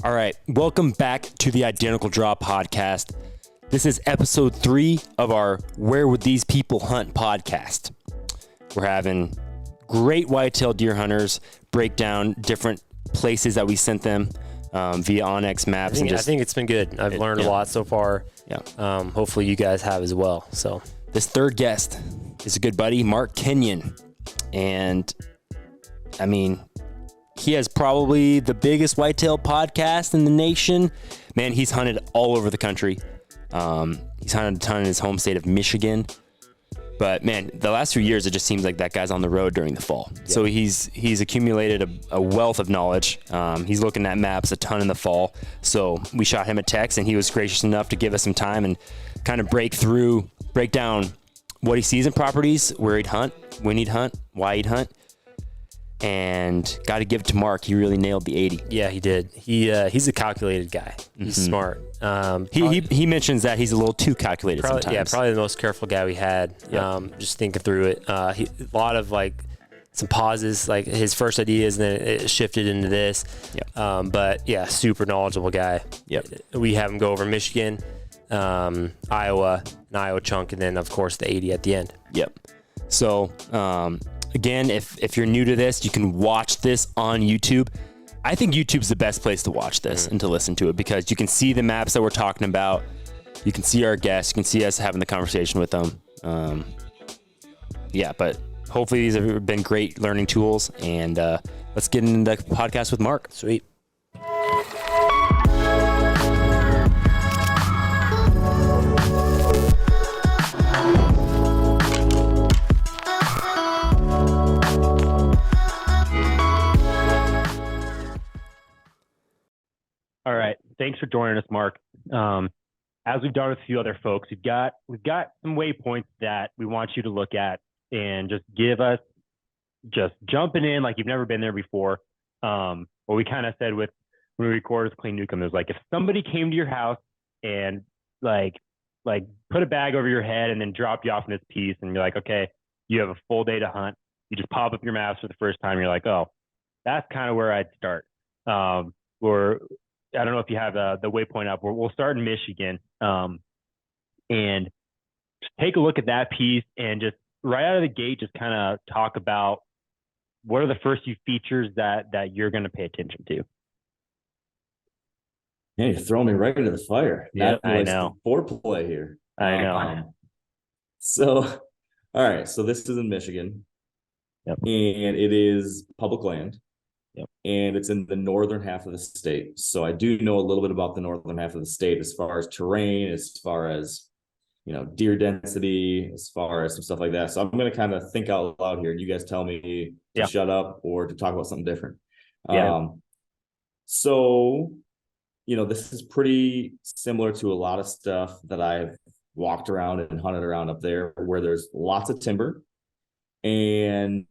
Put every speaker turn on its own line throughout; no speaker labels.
All right, welcome back to the Identical Draw podcast. This is episode 3 of our Where Would These People Hunt podcast. We're having great whitetail deer hunters break down different places that we sent them via Onyx maps.
I think it's been good. I've learned a lot so far.
Yeah.
Hopefully you guys have as well. So
this third guest is a good buddy, Mark Kenyon. And I mean, he has probably the biggest whitetail podcast in the nation. Man, he's hunted all over the country. He's hunted a ton in his home state of Michigan. But man, the last few years, it just seems like that guy's on the road during the fall. Yeah. So he's accumulated a wealth of knowledge. He's looking at maps a ton in the fall. So we shot him a text, and he was gracious enough to give us some time and kind of break down what he sees in properties, where he'd hunt, when he'd hunt, why he'd hunt. And got to give it to Mark. He really nailed the 80.
Yeah, he did. He's a calculated guy. He's smart.
He mentions that he's a little too calculated sometimes.
Yeah, probably the most careful guy we had. Yep. Just thinking through it. A lot of like some pauses, like his first ideas, and then it shifted into this. Yep. But yeah, super knowledgeable guy.
Yep.
We have him go over Michigan, Iowa, an Iowa chunk, and then of course the 80 at the end.
Yep. So, again, if you're new to this, you can watch this on YouTube. I think YouTube's the best place to watch this and to listen to it, because you can see the maps that we're talking about. You can see our guests. You can see us having the conversation with them. But hopefully these have been great learning tools. And let's get into the podcast with Mark.
Sweet.
All right. Thanks for joining us, Mark. As we've done with a few other folks, we've got some waypoints that we want you to look at and just jumping in like you've never been there before. What we kind of said when we recorded with Clean Newcomb, it was like, if somebody came to your house and like put a bag over your head and then dropped you off in this piece, and you're like, okay, you have a full day to hunt. You just pop up your maps for the first time. You're like, oh, that's kind of where I'd start. I don't know if you have the waypoint up. We'll start in Michigan, and just take a look at that piece, and just right out of the gate, just kind of talk about what are the first few features that you're going to pay attention to.
Yeah, you're throwing me right into the fire.
Yeah, I know.
Foreplay here.
I know.
All right. So this is in Michigan.
Yep.
And it is public land.
Yep.
And it's in the northern half of the state. So I do know a little bit about the northern half of the state as far as terrain, as far as, deer density, as far as some stuff like that. So I'm going to kind of think out loud here, and you guys tell me to shut up or to talk about something different.
Yeah.
So, this is pretty similar to a lot of stuff that I've walked around and hunted around up there, where there's lots of timber and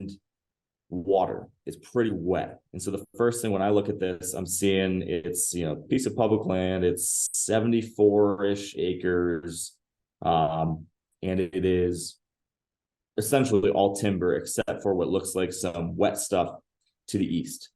water. It's pretty wet. And so the first thing when I look at this, I'm seeing it's, piece of public land. It's 74-ish acres. And it is essentially all timber except for what looks like some wet stuff to the east.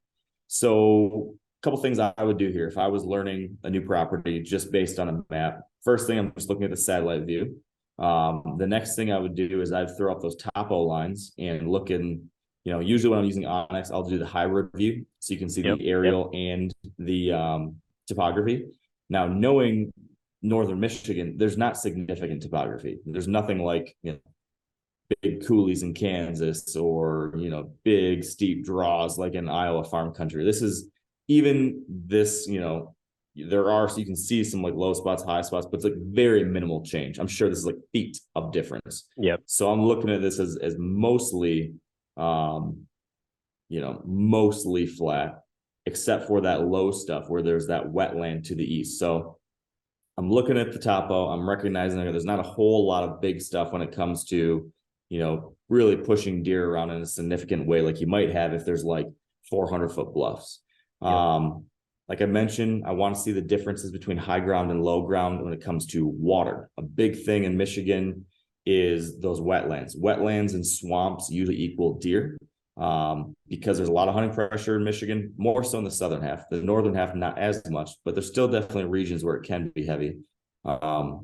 So a couple things I would do here if I was learning a new property just based on a map. First thing, I'm just looking at the satellite view. The next thing I would do is I'd throw up those topo lines and look in. Usually when I'm using Onyx, I'll do the hybrid view, so you can see the aerial and the topography. Now, knowing northern Michigan, there's not significant topography. There's nothing like big coulees in Kansas or big steep draws like in Iowa farm country. This is there are, so you can see some like low spots, high spots, but it's like very minimal change. I'm sure this is like feet of difference.
Yep.
So I'm looking at this as mostly mostly flat, except for that low stuff where there's that wetland to the east. So I'm looking at the topo. I'm recognizing that there's not a whole lot of big stuff when it comes to, really pushing deer around in a significant way, like you might have if there's like 400-foot bluffs. Yep. Like I mentioned, I want to see the differences between high ground and low ground when it comes to water. A big thing in Michigan is those wetlands. Wetlands and swamps usually equal deer. because there's a lot of hunting pressure in Michigan, more so in the southern half. The northern half, not as much, but there's still definitely regions where it can be heavy.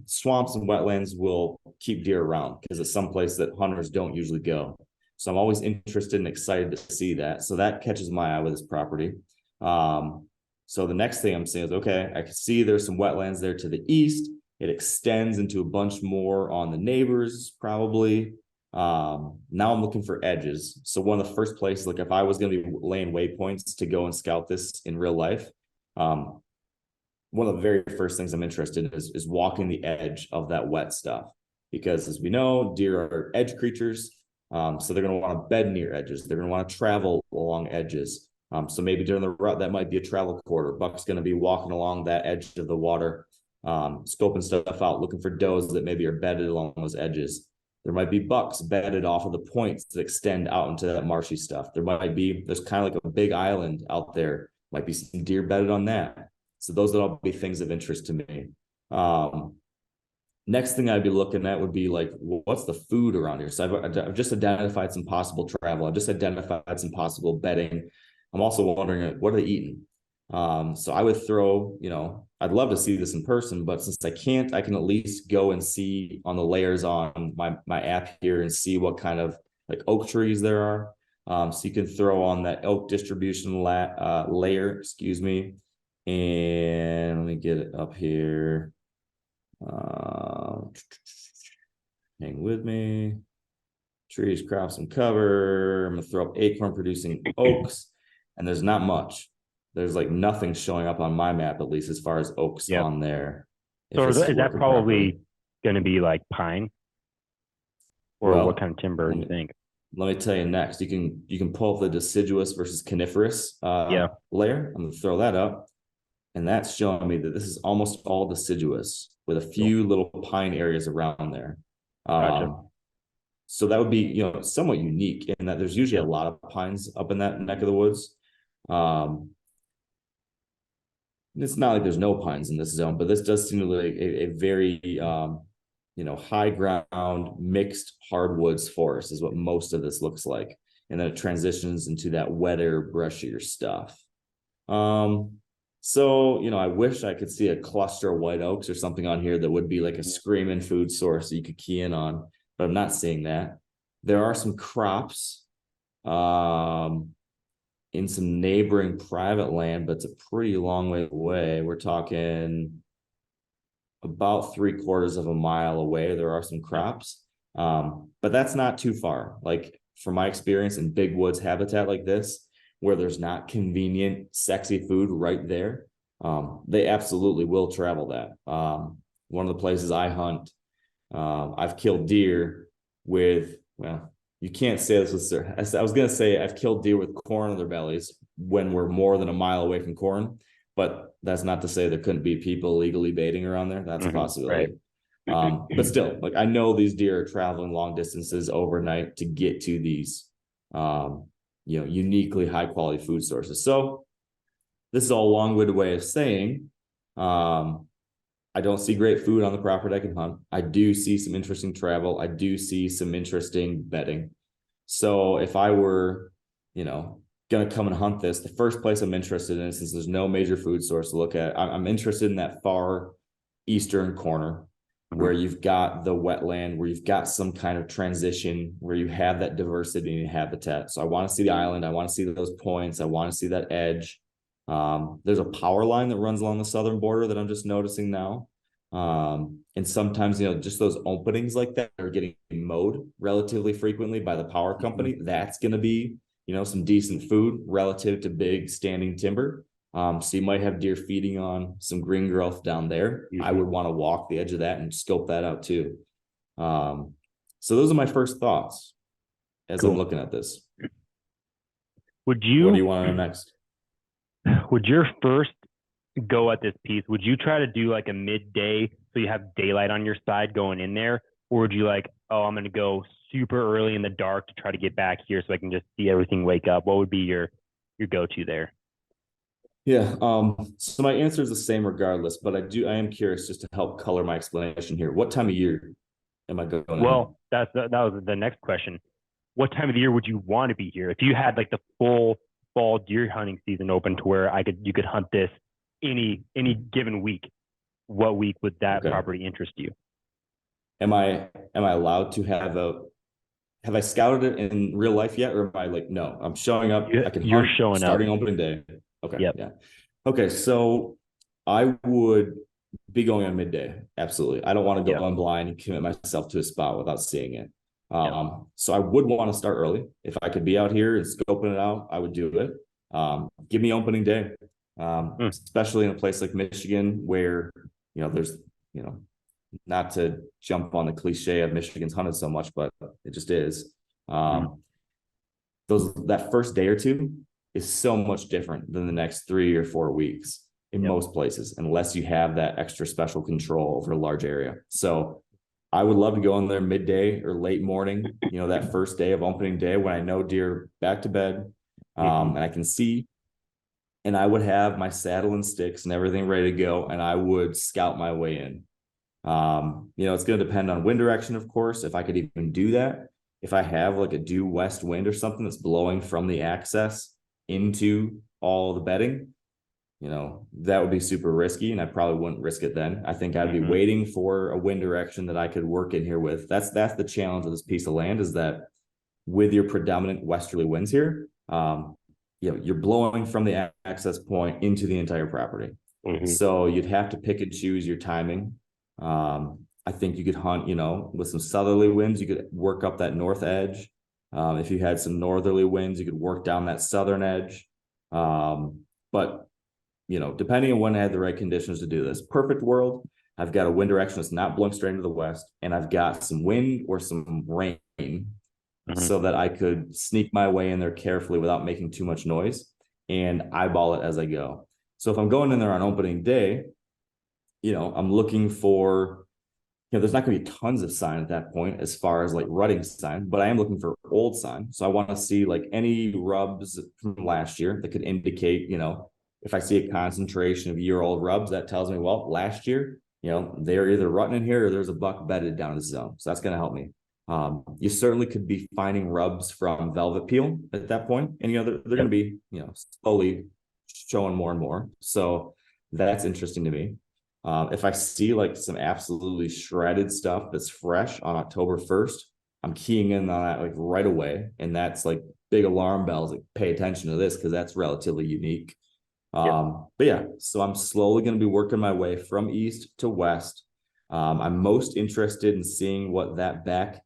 Swamps and wetlands will keep deer around because it's someplace that hunters don't usually go. So I'm always interested and excited to see that. So that catches my eye with this property. So the next thing I'm seeing is, okay, I can see there's some wetlands there to the east. It extends into a bunch more on the neighbors, probably. Now I'm looking for edges. So one of the first places, like if I was going to be laying waypoints to go and scout this in real life, one of the very first things I'm interested in is walking the edge of that wet stuff. Because as we know, deer are edge creatures. So they're going to want to bed near edges. They're going to want to travel along edges. So maybe during the rut, that might be a travel corridor. Buck's going to be walking along that edge of the water, scoping stuff out, looking for does that maybe are bedded along those edges. There might be bucks bedded off of the points that extend out into that marshy stuff. There's kind of like a big island out there. Might be some deer bedded on that. So those would all be things of interest to me. Next thing I'd be looking at would be like, what's the food around here? So I've just identified some possible travel. I've just identified some possible bedding. I'm also wondering, what are they eating? So I would throw, I'd love to see this in person, but since I can't, I can at least go and see on the layers on my app here and see what kind of like oak trees there are. So you can throw on that oak distribution layer, and let me get it up here. Hang with me. Trees, crops, and cover. I'm gonna throw up acorn producing oaks, and there's not much. There's like nothing showing up on my map, at least as far as oaks on there.
So is that probably going to be like pine, or what kind of timber do you think?
Let me tell you next. You can pull up the deciduous versus coniferous layer. I'm gonna throw that up, and that's showing me that this is almost all deciduous with a few little pine areas around there.
Gotcha.
So that would be, somewhat unique in that there's usually a lot of pines up in that neck of the woods. It's not like there's no pines in this zone, but this does seem to be like a very, high ground mixed hardwoods forest is what most of this looks like. And then it transitions into that wetter, brushier stuff. So, I wish I could see a cluster of white oaks or something on here that would be like a screaming food source that you could key in on, but I'm not seeing that. There are some crops in some neighboring private land, but it's a pretty long way away. We're talking about 3/4 of a mile away. There are some crops, but that's not too far. Like from my experience in big woods habitat like this, where there's not convenient, sexy food right there, they absolutely will travel that. One of the places I hunt, I've killed deer with, you can't say this with, I was going to say I've killed deer with corn on their bellies when we're more than a mile away from corn, but that's not to say there couldn't be people legally baiting around there. That's a possibility. Right. But still, like I know these deer are traveling long distances overnight to get to these, uniquely high quality food sources. So this is all a long-winded way of saying, I don't see great food on the property I can hunt. I do see some interesting travel. I do see some interesting bedding. So if I were, going to come and hunt this, the first place I'm interested in, since there's no major food source to look at, I'm interested in that far eastern corner where you've got the wetland, where you've got some kind of transition, where you have that diversity in habitat. So I want to see the island. I want to see those points. I want to see that edge. There's a power line that runs along the southern border that I'm just noticing now. And sometimes, just those openings like that are getting mowed relatively frequently by the power company. That's going to be, some decent food relative to big standing timber. So you might have deer feeding on some green growth down there. I would want to walk the edge of that and scope that out too. So those are my first thoughts as I'm looking at this.
What do you want to know next? Would your first go at this piece, would you try to do like a midday so you have daylight on your side going in there? Or would you like, I'm going to go super early in the dark to try to get back here so I can just see everything wake up? What would be your go-to there?
Yeah. So my answer is the same regardless, but I am curious just to help color my explanation here. What time of year am I going?
Well, that was the next question. what time of the year would you want to be here? If you had like the full fall deer hunting season open to where you could hunt this any given week, what week would that property interest you?
Am I allowed to have I scouted it in real life yet? Or am I like, no, I'm showing up. I can
You're
hunt
showing
starting
up.
opening day. Okay.
Yep.
Yeah. Okay. So I would be going on midday. Absolutely. I don't want to go on blind and commit myself to a spot without seeing it. So I would want to start early. If I could be out here and scoping it out, I would do it. Give me opening day. Especially in a place like Michigan where, there's, not to jump on the cliche of Michigan's hunted so much, but it just is. That first day or two is so much different than the next 3 or 4 weeks in most places, unless you have that extra special control over a large area. So I would love to go in there midday or late morning, that first day of opening day when I know deer back to bed, and I can see, and I would have my saddle and sticks and everything ready to go. And I would scout my way in. It's going to depend on wind direction, of course, if I could even do that. If I have like a due west wind or something that's blowing from the access into all the bedding, that would be super risky, and I probably wouldn't risk it then. I think I'd be waiting for a wind direction that I could work in here with. That's the challenge of this piece of land, is that with your predominant westerly winds here, you're blowing from the access point into the entire property. So you'd have to pick and choose your timing. I think you could hunt, with some southerly winds, you could work up that north edge. If you had some northerly winds, you could work down that southern edge. But depending on when I had the right conditions to do this. Perfect world, I've got a wind direction that's not blowing straight into the west, and I've got some wind or some rain so that I could sneak my way in there carefully without making too much noise and eyeball it as I go. So if I'm going in there on opening day, I'm looking for, there's not going to be tons of sign at that point as far as like rutting sign, but I am looking for old sign. So I want to see like any rubs from last year that could indicate, if I see a concentration of year-old rubs, that tells me, well, last year, they're either rutting in here or there's a buck bedded down in the zone. So that's going to help me. You certainly could be finding rubs from velvet peel at that point. And, they're going to be, slowly showing more and more. So that's interesting to me. If I see like some absolutely shredded stuff that's fresh on October 1st, I'm keying in on that like right away. And that's like big alarm bells, like pay attention to this because that's relatively unique. But yeah, so I'm slowly going to be working my way from east to west. I'm most interested in seeing what that back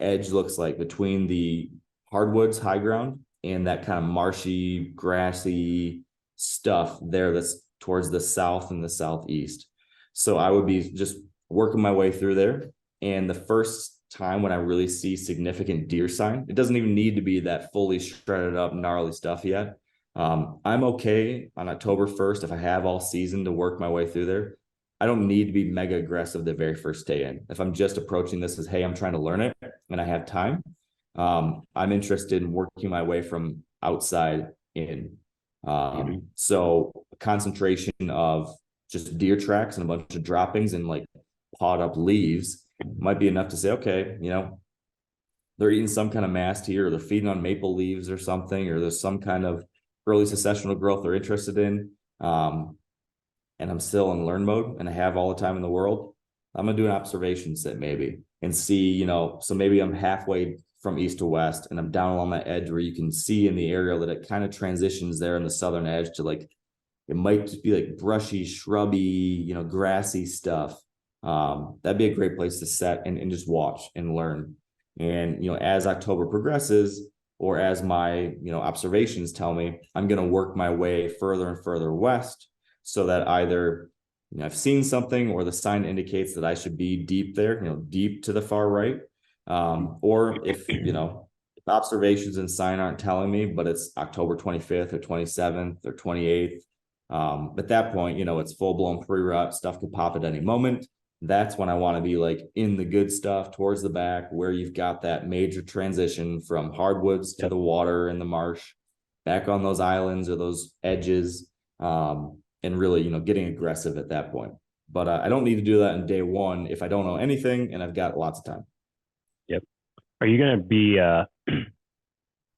edge looks like between the hardwoods, high ground, and that kind of marshy, grassy stuff there that's towards the south and the southeast. So I would be just working my way through there. And the first time when I really see significant deer sign, it doesn't even need to be that fully shredded up, gnarly stuff yet. I'm okay on October 1st if I have all season to work my way through there. I don't need to be mega aggressive the very first day in. If I'm just approaching this as, hey, I'm trying to learn it and I have time, I'm interested in working my way from outside in. So a concentration of just deer tracks and a bunch of droppings and like pawed up leaves might be enough to say, okay, they're eating some kind of mast here, or they're feeding on maple leaves or something, or there's some kind of early successional growth they're interested in. And I'm still in learn mode and I have all the time in the world. I'm going to do an observation set maybe and see, so maybe I'm halfway from east to west and I'm down along that edge where you can see in the area that it kind of transitions there in the southern edge to like, it might just be like brushy, shrubby, grassy stuff. That'd be a great place to set and just watch and learn. And, as October progresses, or as my, observations tell me, I'm going to work my way further and further west so that either, I've seen something or the sign indicates that I should be deep there, deep to the far right. Or if, if observations and sign aren't telling me, but it's October 25th or 27th or 28th. At that point, it's full blown pre-rut, stuff could pop at any moment. That's when I want to be like in the good stuff towards the back where you've got that major transition from hardwoods to the water and the marsh, back on those islands or those edges, and really, getting aggressive at that point. But I don't need to do that in day one if I don't know anything and I've got lots of time.
Yep. Are you going to be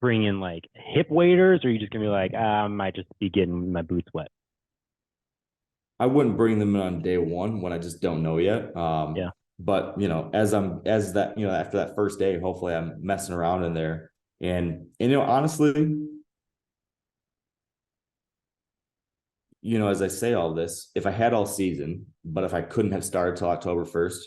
bringing like hip waders, or are you just going to be like, I might just be getting my boots wet?
I wouldn't bring them in on day one when I just don't know yet.
Yeah.
But after that first day, hopefully I'm messing around in there. And honestly, as I say all this, if I had all season, but if I couldn't have started till October 1st,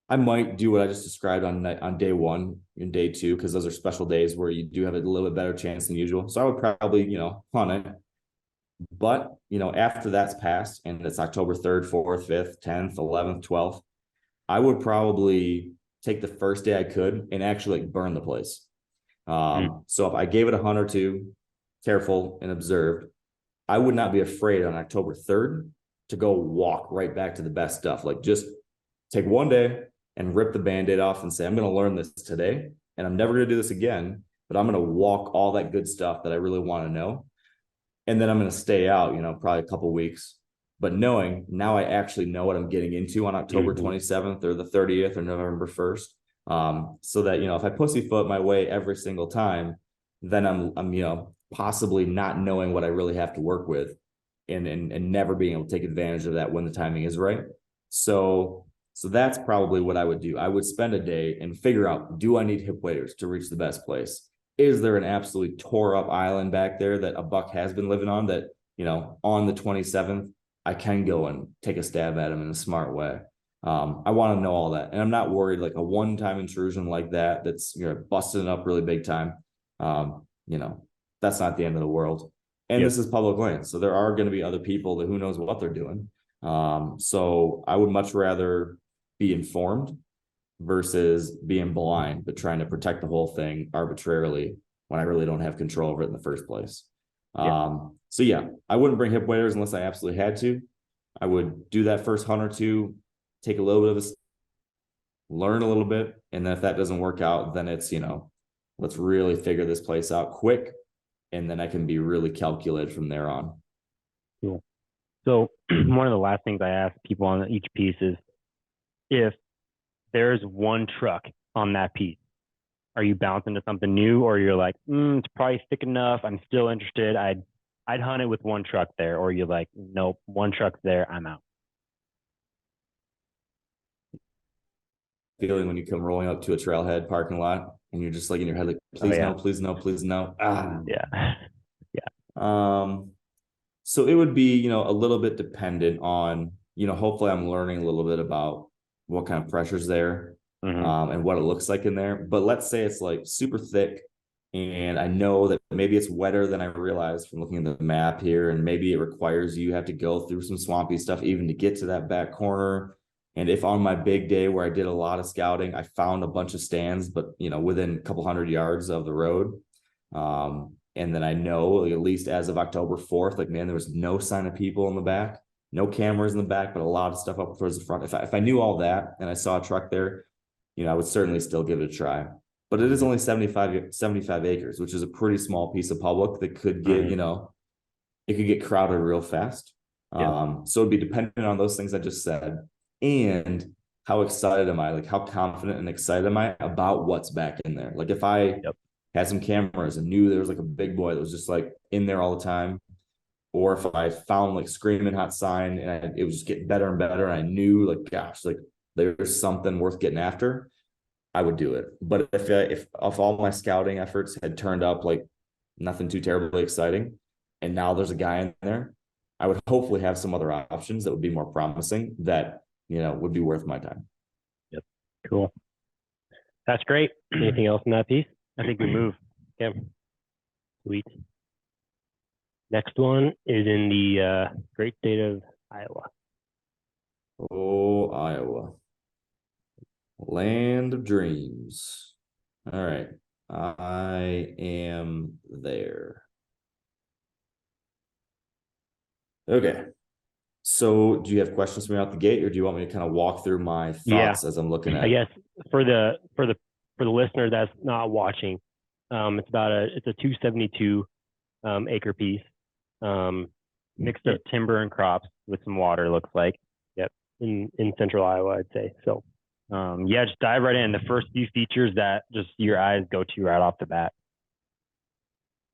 I might do what I just described on day one and day two, because those are special days where you do have a little bit better chance than usual. So I would probably, hunt it. But, after that's passed and it's October 3rd, 4th, 5th, 10th, 11th, 12th, I would probably take the first day I could and actually burn the place. So if I gave it a hunt or two, careful and observed, I would not be afraid on October 3rd to go walk right back to the best stuff. Like, just take one day and rip the Band-Aid off and say, I'm going to learn this today and I'm never going to do this again, but I'm going to walk all that good stuff that I really want to know. And then I'm going to stay out, probably a couple weeks, but knowing now I actually know what I'm getting into on October 27th or the 30th or November 1st. So that, if I pussyfoot my way every single time, then I'm possibly not knowing what I really have to work with and never being able to take advantage of that when the timing is right. So that's probably what I would do. I would spend a day and figure out, do I need hip waders to reach the best place? Is there an absolutely tore up island back there that a buck has been living on that, on the 27th, I can go and take a stab at him in a smart way? I want to know all that. And I'm not worried like a one-time intrusion like that's, busting up really big time. That's not the end of the world. And This is public land. So there are going to be other people that who knows what they're doing. So I would much rather be informed versus being blind, but trying to protect the whole thing arbitrarily when I really don't have control over it in the first place. So I wouldn't bring hip waders unless I absolutely had to. I would do that first hunt or two, take a little bit of learn a little bit. And then if that doesn't work out, then it's, let's really figure this place out quick. And then I can be really calculated from there on.
Cool. So one of the last things I ask people on each piece is, if there's one truck on that piece, are you bouncing to something new, or you're like, it's probably thick enough, I'm still interested, I'd hunt it with one truck there, or you're like, nope, one truck's there, I'm out?
Feeling when you come rolling up to a trailhead parking lot and you're just like in your head, like, please no, please no, please no.
Yeah.
So it would be, a little bit dependent on, hopefully I'm learning a little bit about what kind of pressure's there, and what it looks like in there. But let's say it's like super thick and I know that maybe it's wetter than I realized from looking at the map here. And maybe it requires you have to go through some swampy stuff even to get to that back corner. And if on my big day where I did a lot of scouting, I found a bunch of stands, but within a couple 100 yards of the road. And then I know, like, at least as of October 4th, like, man, there was no sign of people in the back, no cameras in the back, but a lot of stuff up towards the front. If I knew all that and I saw a truck there, I would certainly still give it a try. But it is only 75 acres, which is a pretty small piece of public that could get, it could get crowded real fast. So it'd be dependent on those things I just said. And how excited am I? Like, how confident and excited am I about what's back in there? Like, if I had some cameras and knew there was like a big boy that was just like in there all the time, or if I found like screaming hot sign and it was just getting better and better, and I knew, like, gosh, like there's something worth getting after, I would do it. But if all my scouting efforts had turned up like nothing too terribly exciting, and now there's a guy in there, I would hopefully have some other options that would be more promising that, would be worth my time.
Yep. Cool. That's great. Anything else in that piece? I think we move. Okay. Sweet. Next one is in the great state of Iowa.
Oh, Iowa. Land of dreams. All right. I am there. Okay. So do you have questions for me out the gate, or do you want me to kind of walk through my thoughts as I'm looking at it?
I guess for the listener that's not watching, it's a 272 acre piece, mixed of timber and crops with some water, looks like. Yep. In central Iowa, I'd say. So Yeah, just dive right in. The first few features that just your eyes go to right off the bat.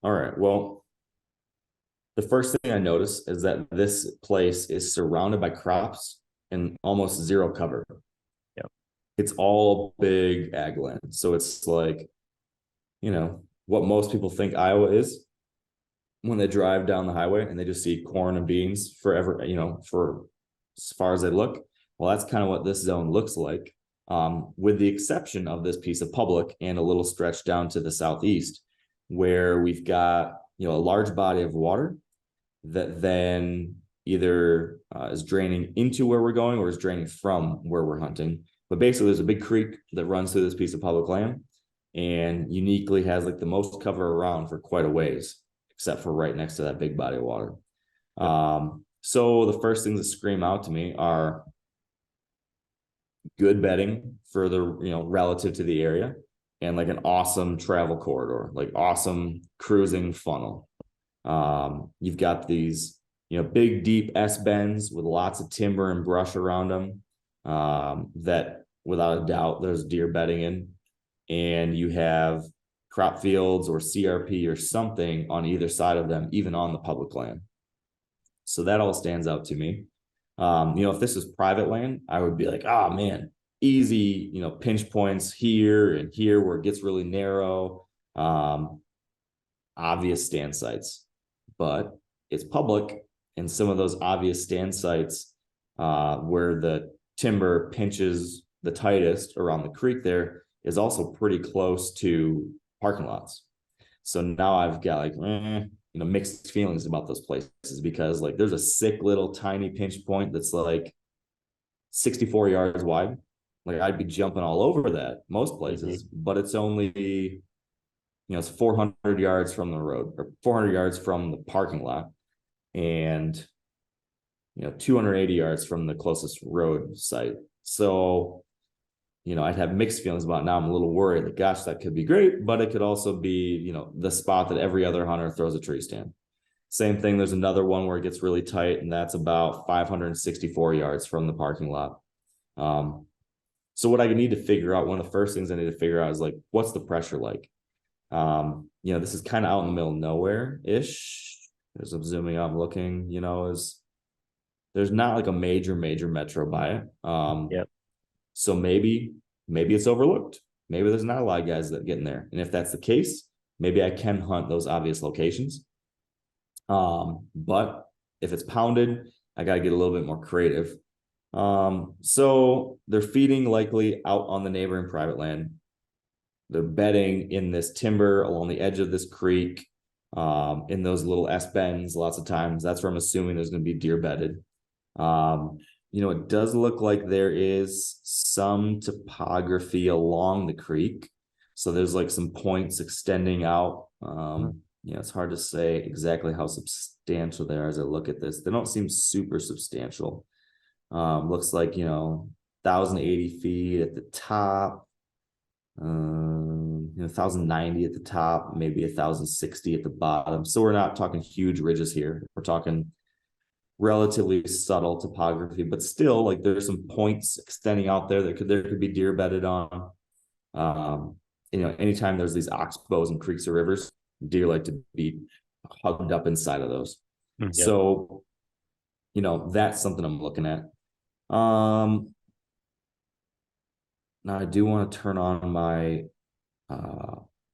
All right. Well, the first thing I notice is that this place is surrounded by crops and almost zero cover.
Yep.
It's all big ag land. So it's like, what most people think Iowa is when they drive down the highway and they just see corn and beans forever, for as far as they look. Well, that's kind of what this zone looks like, with the exception of this piece of public and a little stretch down to the southeast, where we've got, a large body of water that then either is draining into where we're going or is draining from where we're hunting. But basically, there's a big creek that runs through this piece of public land and uniquely has like the most cover around for quite a ways, except for right next to that big body of water. So the first things that scream out to me are good bedding for the, relative to the area, and like an awesome travel corridor, like awesome cruising funnel. You've got these, big deep S bends with lots of timber and brush around them, that without a doubt there's deer bedding in, and you have crop fields or CRP or something on either side of them, even on the public land. So that all stands out to me. If this is private land, I would be like, oh man, easy, pinch points here and here where it gets really narrow, obvious stand sites. But it's public, and some of those obvious stand sites, where the timber pinches the tightest around the creek there, is also pretty close to parking lots. So now I've got like, mixed feelings about those places, because like there's a sick little tiny pinch point that's like 64 yards wide. Like I'd be jumping all over that most places, but it's only, it's 400 yards from the road, or 400 yards from the parking lot, and 280 yards from the closest road site. So I'd have mixed feelings about it. Now I'm a little worried that, gosh, that could be great, but it could also be, the spot that every other hunter throws a tree stand. Same thing. There's another one where it gets really tight, and that's about 564 yards from the parking lot. So what I need to figure out, one of the first things I need to figure out is like, what's the pressure like? This is kind of out in the middle of nowhere-ish. As I'm zooming out, I'm looking, there's not like a major metro by it.
Yep.
So maybe it's overlooked. Maybe there's not a lot of guys that get in there. And if that's the case, maybe I can hunt those obvious locations. But if it's pounded, I got to get a little bit more creative. So they're feeding likely out on the neighboring private land. They're bedding in this timber along the edge of this creek, in those little S bends. Lots of times that's where I'm assuming there's going to be deer bedded. It does look like there is some topography along the creek. So there's like some points extending out. It's hard to say exactly how substantial they are as I look at this. They don't seem super substantial. Looks like, 1,080 feet at the top, 1,090 at the top, maybe 1,060 at the bottom. So we're not talking huge ridges here. We're talking relatively subtle topography, but still, like, there's some points extending out there that there could be deer bedded on. Anytime there's these oxbows and creeks or rivers, deer like to be hugged up inside of those.
Yep.
So, that's something I'm looking at. Now I do want to turn on my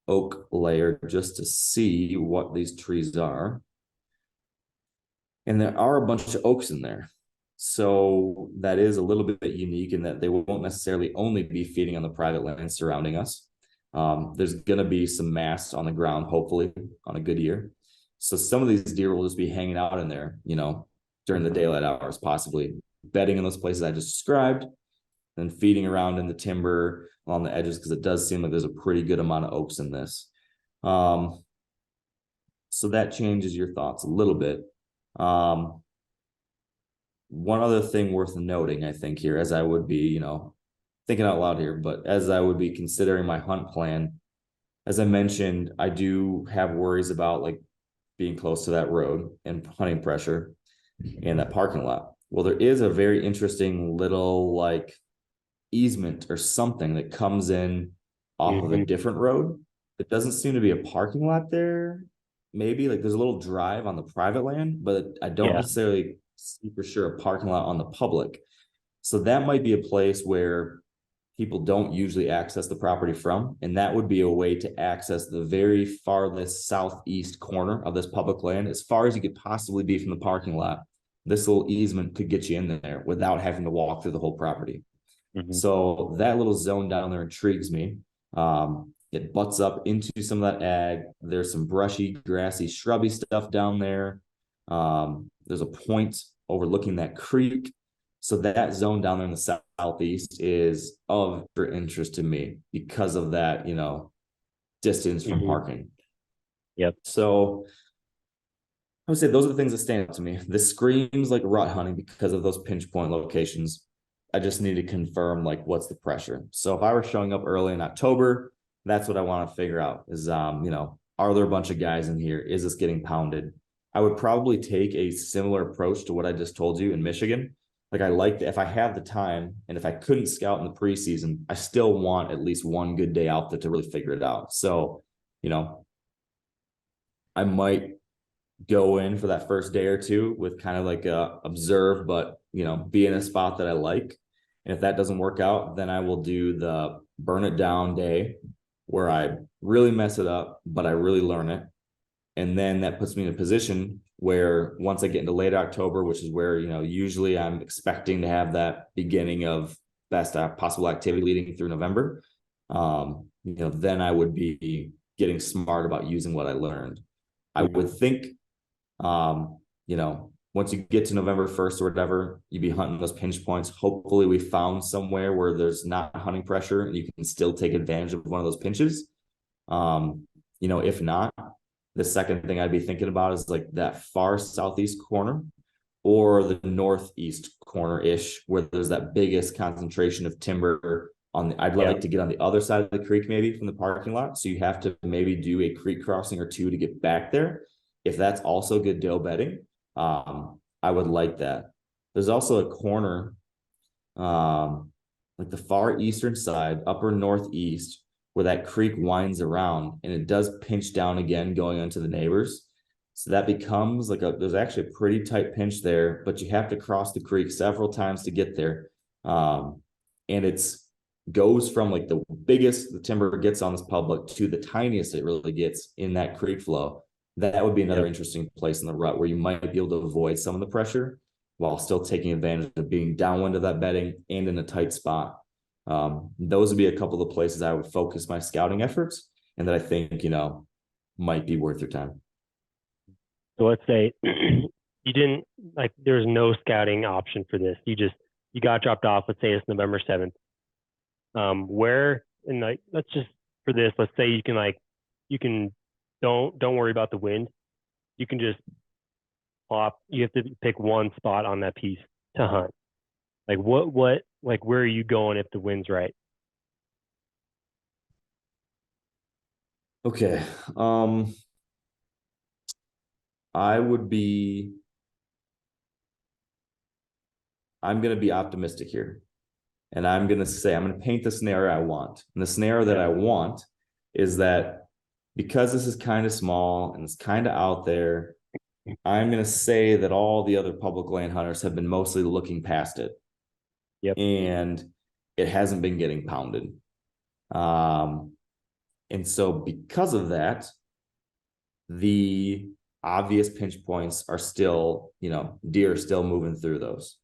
oak layer just to see what these trees are. And there are a bunch of oaks in there. So that is a little bit unique in that they won't necessarily only be feeding on the private land surrounding us. There's going to be some mass on the ground, hopefully, on a good year. So some of these deer will just be hanging out in there, during the daylight hours, possibly bedding in those places I just described, and feeding around in the timber along the edges, because it does seem like there's a pretty good amount of oaks in this. So that changes your thoughts a little bit. One other thing worth noting, I think, here, as I would be, thinking out loud here, but as I would be considering my hunt plan, as I mentioned, I do have worries about like being close to that road and hunting pressure and that parking lot. Well, there is a very interesting little like easement or something that comes in off of a different road. It doesn't seem to be a parking lot there. Maybe like there's a little drive on the private land, but I don't necessarily see for sure a parking lot on the public. So that might be a place where people don't usually access the property from. And that would be a way to access the very farthest southeast corner of this public land, as far as you could possibly be from the parking lot. This little easement could get you in there without having to walk through the whole property. So that little zone down there intrigues me. It butts up into some of that ag. There's some brushy, grassy, shrubby stuff down there. There's a point overlooking that creek. So that zone down there in the southeast is of interest to me because of that, distance from parking.
Yep.
So I would say those are the things that stand out to me. This screams like rut hunting because of those pinch point locations. I just need to confirm like what's the pressure. So if I were showing up early in October, that's what I want to figure out is, are there a bunch of guys in here? Is this getting pounded? I would probably take a similar approach to what I just told you in Michigan. Like I like if I have the time and if I couldn't scout in the preseason, I still want at least one good day out there to really figure it out. So, I might go in for that first day or two with kind of like observe, but be in a spot that I like. And if that doesn't work out, then I will do the burn it down day where I really mess it up, but I really learn it. And then that puts me in a position where once I get into late October, which is where, usually I'm expecting to have that beginning of best possible activity leading through November, then I would be getting smart about using what I learned. I would think, once you get to November 1st or whatever, you'd be hunting those pinch points. Hopefully we found somewhere where there's not hunting pressure and you can still take advantage of one of those pinches. If not, the second thing I'd be thinking about is like that far southeast corner or the northeast corner-ish where there's that biggest concentration of timber I'd like to get on the other side of the creek, maybe from the parking lot. So you have to maybe do a creek crossing or two to get back there. If that's also good doe bedding, I would like that. There's also a corner, like the far eastern side, upper northeast, where that creek winds around and it does pinch down again going onto the neighbors. So that becomes like there's actually a pretty tight pinch there, but you have to cross the creek several times to get there. And goes from like the biggest the timber gets on this public to the tiniest it really gets in that creek flow. That would be another interesting place in the rut where you might be able to avoid some of the pressure while still taking advantage of being downwind of that bedding and in a tight spot. Those would be a couple of places I would focus my scouting efforts and that I think, might be worth your time.
So let's say you didn't there's no scouting option for this. You got dropped off. Let's say it's November 7th. Let's just for this, let's say you can don't worry about the wind. You can just plop. You have to pick one spot on that piece to hunt. Where are you going if the wind's right?
Okay. I'm going to be optimistic here. And I'm going to paint the scenario I want. And the scenario that I want is that because this is kind of small and it's kind of out there, I'm going to say that all the other public land hunters have been mostly looking past it.
Yep.
And it hasn't been getting pounded. And so because of that, the obvious pinch points are still, deer are still moving through those.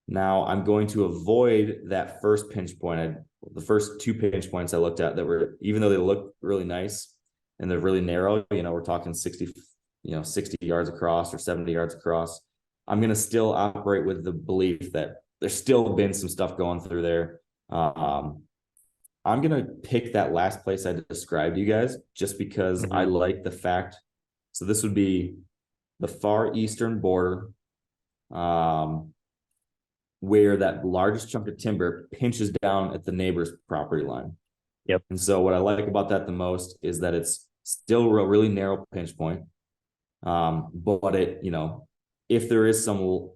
Now I'm going to avoid that first pinch point. The first two pinch points I looked at that were, even though they look really nice and they're really narrow, we're talking 60 yards across or 70 yards across. I'm going to still operate with the belief that there's still been some stuff going through there. I'm going to pick that last place I described to you guys just because I like the fact. So this would be the far eastern border, where that largest chunk of timber pinches down at the neighbor's property line.
Yep.
And so what I like about that the most is that it's still a really narrow pinch point. But it, if there is some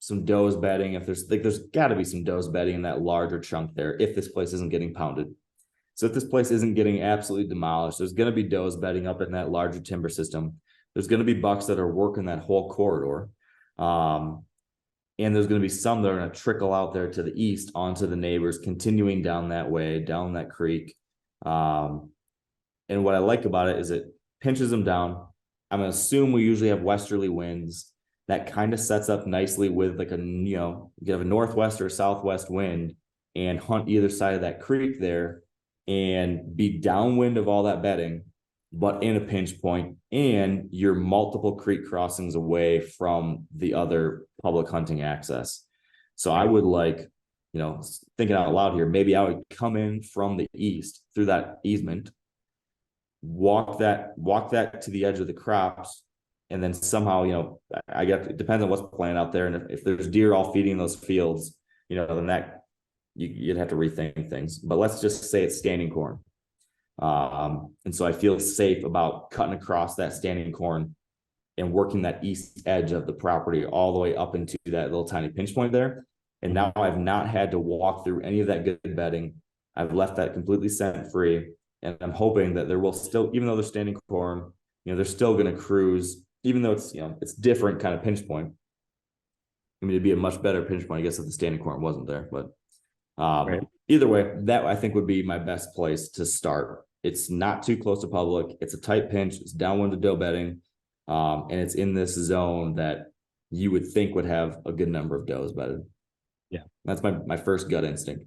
some does bedding. If there's got to be some does bedding in that larger chunk there if this place isn't getting pounded. So if this place isn't getting absolutely demolished, there's going to be does bedding up in that larger timber system. There's going to be bucks that are working that whole corridor. And there's going to be some that are going to trickle out there to the east onto the neighbors, continuing down that way, down that creek. And what I like about it is it pinches them down. I'm going to assume we usually have westerly winds. That kind of sets up nicely with like you have a northwest or a southwest wind and hunt either side of that creek there and be downwind of all that bedding, but in a pinch point, and you're multiple creek crossings away from the other public hunting access. So I would like, thinking out loud here, maybe I would come in from the east through that easement, walk that to the edge of the crops, and then somehow, I guess it depends on what's playing out there. And if there's deer all feeding those fields, then that you'd have to rethink things. But let's just say it's standing corn. And so I feel safe about cutting across that standing corn and working that east edge of the property all the way up into that little tiny pinch point there. And now I've not had to walk through any of that good bedding. I've left that completely scent free. And I'm hoping that there will still, even though they're standing corn, they're still going to cruise, even though it's, it's different kind of pinch point. I mean, it'd be a much better pinch point, I guess, if the standing corn wasn't there. But right. Either way, that I think would be my best place to start. It's not too close to public. It's a tight pinch. It's downwind of doe bedding. And it's in this zone that you would think would have a good number of does bedded.
Yeah.
That's my first gut instinct.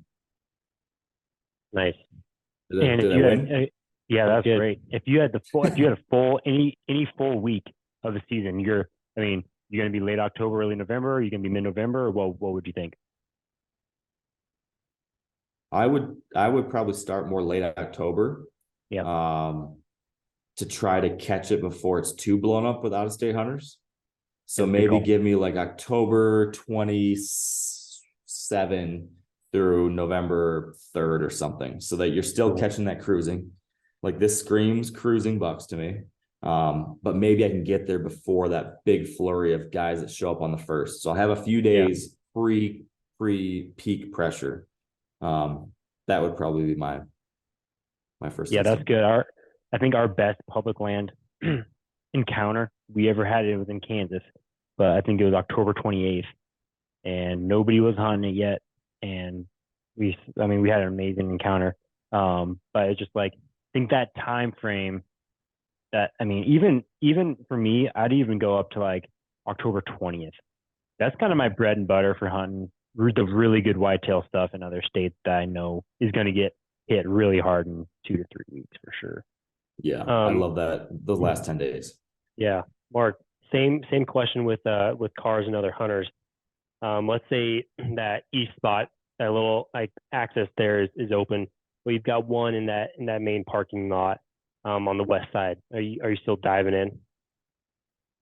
Nice.
And
if you had, yeah, that's great. If you had a full any full week of the season, you're going to be late October, early November, or are you going to be mid-November, or what would you think?
I would probably start more late October.
Yeah.
To try to catch it before it's too blown up with out-of-state hunters. So maybe give me like October 27 through November 3rd or something, so that you're still catching that cruising. Like this screams cruising bucks to me. But maybe I can get there before that big flurry of guys that show up on the first. So I'll have a few days pre-peak pressure. That would probably be my first.
Yeah, that's good. I think our best public land encounter we ever had, it was in Kansas, but I think it was October 28th, and nobody was hunting it yet. And we had an amazing encounter. But it's just like, I think that time frame that, even for me, I'd even go up to like October 20th. That's kind of my bread and butter for hunting the really good whitetail stuff in other states that I know is going to get hit really hard in 2 to 3 weeks for sure.
Yeah, I love that. Those last 10 days.
Yeah, Mark, same question with cars and other hunters. Let's say that east spot, that little like access there is open. Well, you've got one in that main parking lot on the west side. Are you still diving in?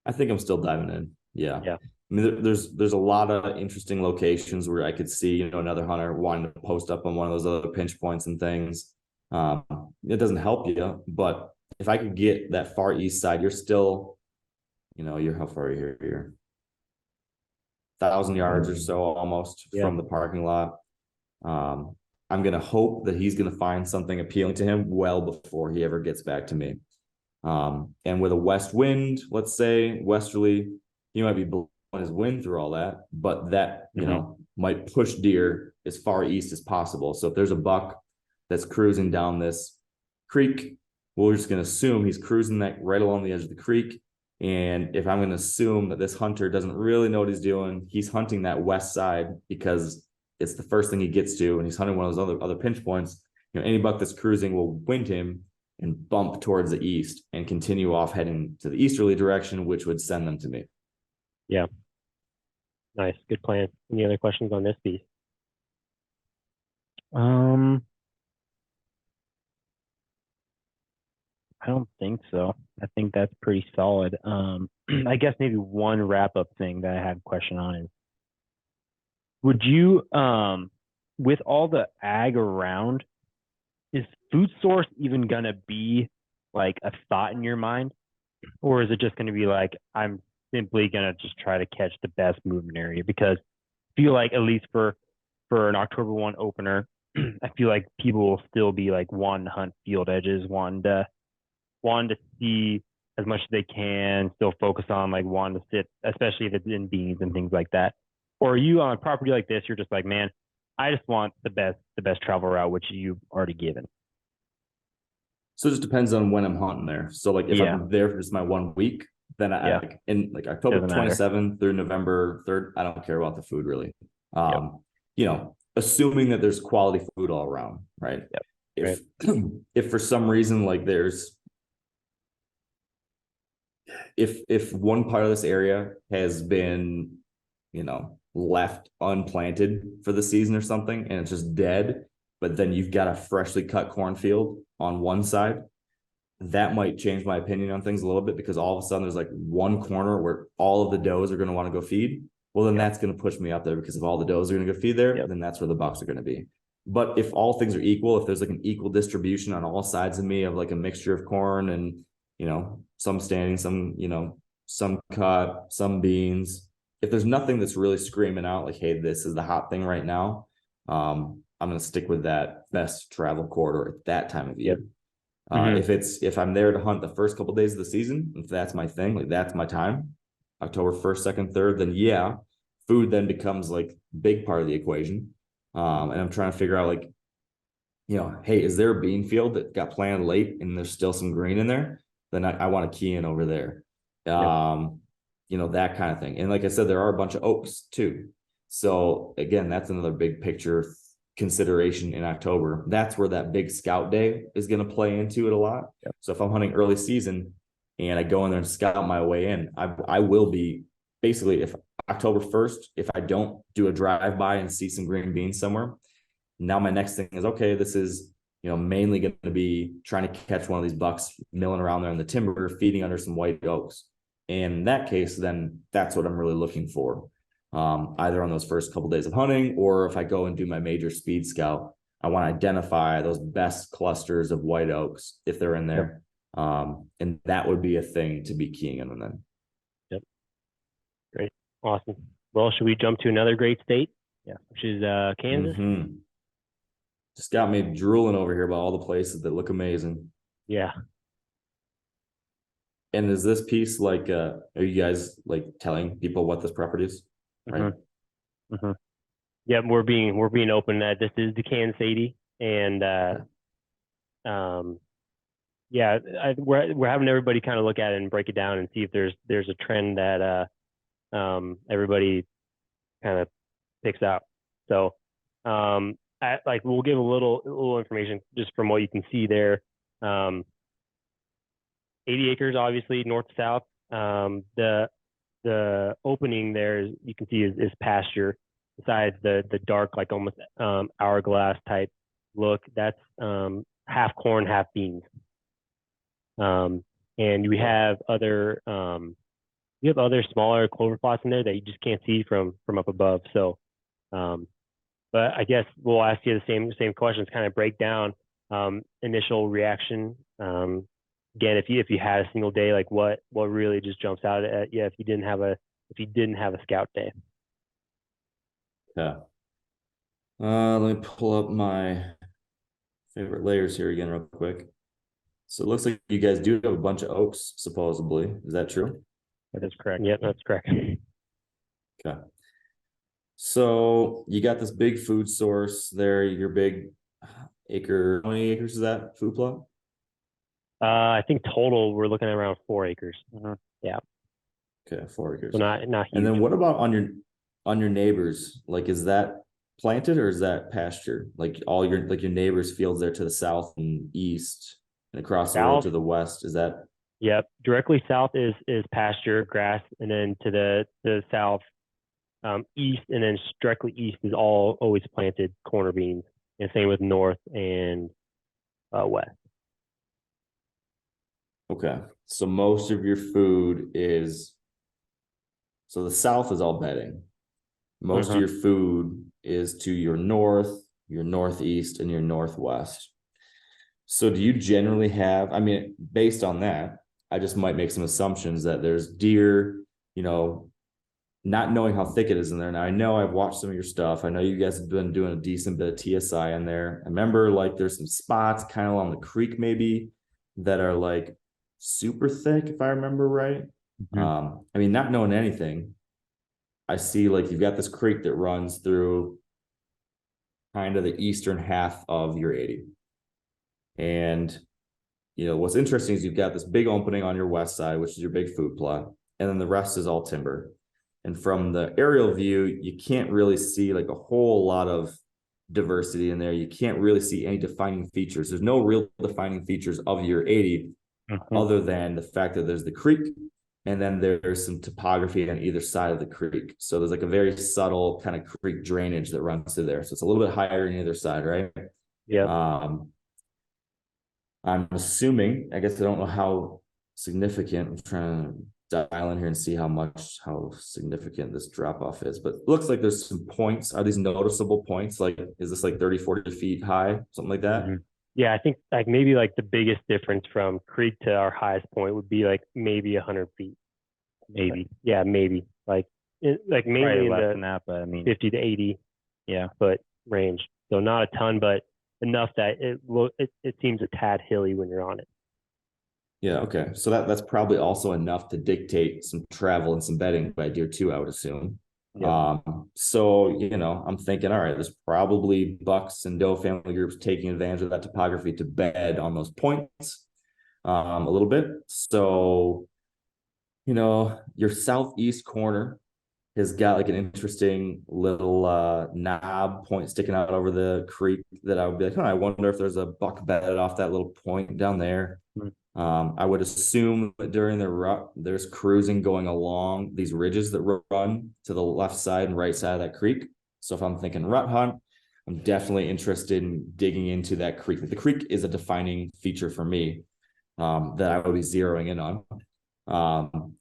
I think I'm still diving in. Yeah.
Yeah.
I mean, there's a lot of interesting locations where I could see, another hunter wanting to post up on one of those other pinch points and things. It doesn't help you, but if I could get that far east side, you're still, you're how far are you here? You're 1,000 yards or so almost from the parking lot. I'm going to hope that he's going to find something appealing to him well before he ever gets back to me. And with a west wind, let's say westerly, he might be blowing his wind through all that, but that, might push deer as far east as possible. So if there's a buck that's cruising down this creek, we're just going to assume he's cruising that right along the edge of the creek. And if I'm going to assume that this hunter doesn't really know what he's doing, he's hunting that west side because it's the first thing he gets to, and he's hunting one of those other pinch points. Any buck that's cruising will wind him and bump towards the east and continue off heading to the easterly direction, which would send them to me.
Yeah. Nice. Good plan. Any other questions on this piece?
I don't think so. I think that's pretty solid. I guess maybe one wrap-up thing that I had a question on is, would you, with all the ag around, is food source even going to be like a thought in your mind? Or is it just going to be like, I'm simply gonna just try to catch the best movement area, because I feel like, at least for an October 1 opener, I feel like people will still be like wanting to hunt field edges, wanting to see as much as they can, still focus on like wanting to sit, especially if it's in beans and things like that. Or you on a property like this, you're just like, man, I just want the best travel route, which you've already given.
So it just depends on when I'm hunting there. So like if I'm there for just my 1 week, then I like in like October 27th through November 3rd, I don't care about the food really. You know, assuming that there's quality food all around, right? If if for some reason like there's if one part of this area has been, you know, left unplanted for the season or something and it's just dead, but then you've got a freshly cut cornfield on one side, that might change my opinion on things a little bit, because all of a sudden there's like one corner where all of the does are going to want to go feed. Well, then that's going to push me up there, because if all the does are going to go feed there, then that's where the bucks are going to be. But if all things are equal, if there's like an equal distribution on all sides of me of like a mixture of corn and, you know, some standing, some, you know, some cut, some beans, if there's nothing that's really screaming out like, hey, this is the hot thing right now, I'm going to stick with that best travel corridor at that time of year. If I'm there to hunt the first couple of days of the season, if that's my thing, like that's my time, October 1st, 2nd, 3rd, then food then becomes like big part of the equation. And I'm trying to figure out like, you know, hey, is there a bean field that got planted late and there's still some green in there? Then I want to key in over there. You know, that kind of thing. And like I said, there are a bunch of oaks too. So again, that's another big picture consideration in October. That's where that big scout day is going to play into it a lot. So if I'm hunting early season and I go in there and scout my way in, I will be basically, if October 1st, if I don't do a drive-by and see some green beans somewhere, now my next thing is, okay, this is, you know, mainly going to be trying to catch one of these bucks milling around there in the timber, feeding under some white oaks. And in that case, then that's what I'm really looking for. Either on those first couple of days of hunting, or if I go and do my major speed scout, I want to identify those best clusters of white oaks if they're in there. And that would be a thing to be keying in on then.
Great. Awesome. Well, should we jump to another great state? Which is Kansas.
Just got me drooling over here about all the places that look amazing. And is this piece like are you guys like telling people what this property is? Right.
Yeah, we're being open that this is the Kansas 80, and we're having everybody kind of look at it and break it down and see if there's a trend that everybody kind of picks out. So we'll give a little information just from what you can see there. 80 acres, obviously north to south. The opening there, you can see, is pasture. Besides the dark, like almost hourglass type look, that's half corn, half beans. And we have other smaller clover plots in there that you just can't see from up above. So, but I guess we'll ask you the same questions, kind of break down initial reaction. Again, if you had a single day, like what really just jumps out at you if you didn't have a scout day.
Let me pull up my favorite layers here again real quick. So it looks like you guys do have a bunch of oaks, supposedly. Is that true?
That is correct. Yep, that's correct.
Okay. So you got this big food source there, your big acre. How many acres is that food plot?
I think total we're looking at around 4 acres. Yeah.
Okay, 4 acres.
So not huge.
And then what about on your neighbors? Like, is that planted or is that pasture? Like all your neighbors' fields there to the south and east and across the road to the west. Is that?
Yep. Directly south is pasture, grass, and then to the south, east, and then directly east is always planted corn or beans. And same with north and west.
Okay. So most of your food is, so the south is all bedding. Most of your food is to your north, your northeast, and your northwest. So do you generally have, I mean, based on that, I just might make some assumptions that there's deer, not knowing how thick it is in there. Now I know I've watched some of your stuff. I know you guys have been doing a decent bit of TSI in there. I remember like there's some spots kind of along the creek maybe that are like super thick, if I remember right. I mean, not knowing anything, I see like you've got this creek that runs through kind of the eastern half of your 80. And, what's interesting is you've got this big opening on your west side, which is your big food plot, and then the rest is all timber. And from the aerial view, you can't really see like a whole lot of diversity in there. You can't really see any defining features. There's no real defining features of your 80 other than the fact that there's the creek and then there's some topography on either side of the creek. So there's like a very subtle kind of creek drainage that runs through there. So it's a little bit higher on either side, right?
Yeah.
I'm assuming, I guess I don't know how significant, I'm trying to dial in here and see how significant this drop off is, but it looks like there's some points. Are these noticeable points? Like, is this like 30, 40 feet high, something like that?
Yeah, I think like maybe like the biggest difference from creek to our highest point would be like maybe 100 feet.
Maybe.
Yeah, maybe like mainly
Probably
in
less
the
than that, but I mean,
50 to 80
yeah.
foot range. So not a ton, but enough that it seems a tad hilly when you're on it.
Yeah, okay. So that's probably also enough to dictate some travel and some bedding by deer too, I would assume.
Yeah.
So, I'm thinking, all right, there's probably bucks and doe family groups taking advantage of that topography to bed on those points a little bit. So, your southeast corner has got like an interesting little knob point sticking out over the creek that I would be like, I wonder if there's a buck bedded off that little point down there. I would assume that during the rut, there's cruising going along these ridges that run to the left side and right side of that creek. So if I'm thinking rut hunt, I'm definitely interested in digging into that creek. The creek is a defining feature for me that I would be zeroing in on.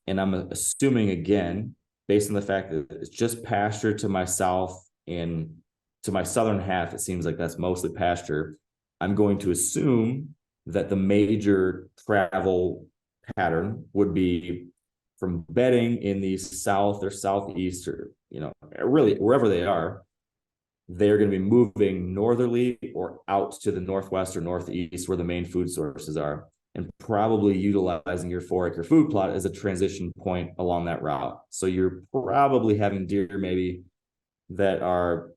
And I'm assuming, again, based on the fact that it's just pasture to my south and to my southern half, it seems like that's mostly pasture. I'm going to assume that the major travel pattern would be from bedding in the south or southeast or, really wherever they are, they're going to be moving northerly or out to the northwest or northeast where the main food sources are, and probably utilizing your 4-acre food plot as a transition point along that route. So you're probably having deer maybe that are,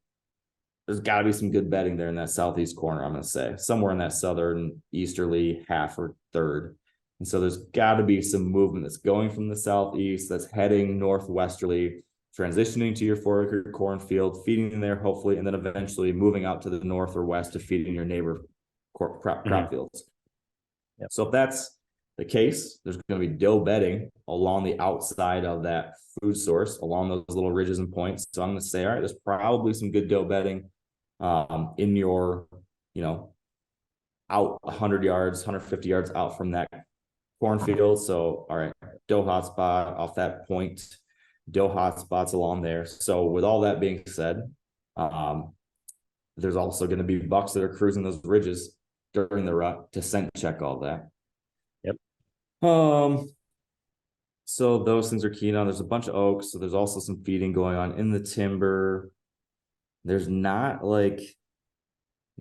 there's got to be some good bedding there in that southeast corner, I'm going to say, somewhere in that southern easterly half or third. And so there's got to be some movement that's going from the southeast, that's heading northwesterly, transitioning to your 4-acre cornfield, feeding in there, hopefully, and then eventually moving out to the north or west to feed in your neighbor crop fields.
Yep.
So if that's the case, there's going to be doe bedding along the outside of that food source, along those little ridges and points. So I'm going to say, all right, there's probably some good doe bedding in your, out 100 yards, 150 yards out from that cornfield. So, all right, doe hotspot off that point, doe hotspots along there. So with all that being said, there's also going to be bucks that are cruising those ridges during the rut to scent check all that.
Yep.
So those things are key. Now there's a bunch of oaks, so there's also some feeding going on in the timber. There's not like,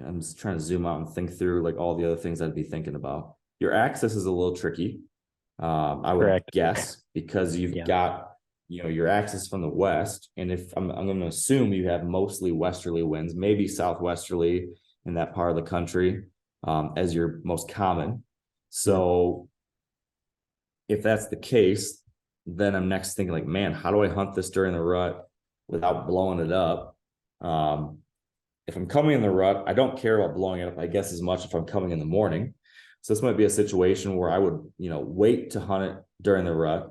I'm just trying to zoom out and think through like all the other things I'd be thinking about. Your access is a little tricky, I would guess, because you've got, your access from the west. And if I'm going to assume you have mostly westerly winds, maybe southwesterly in that part of the country as your most common. So if that's the case, then I'm next thinking like, man, how do I hunt this during the rut without blowing it up? If I'm coming in the rut, I don't care about blowing it up, I guess, as much if I'm coming in the morning. So this might be a situation where I would, wait to hunt it during the rut.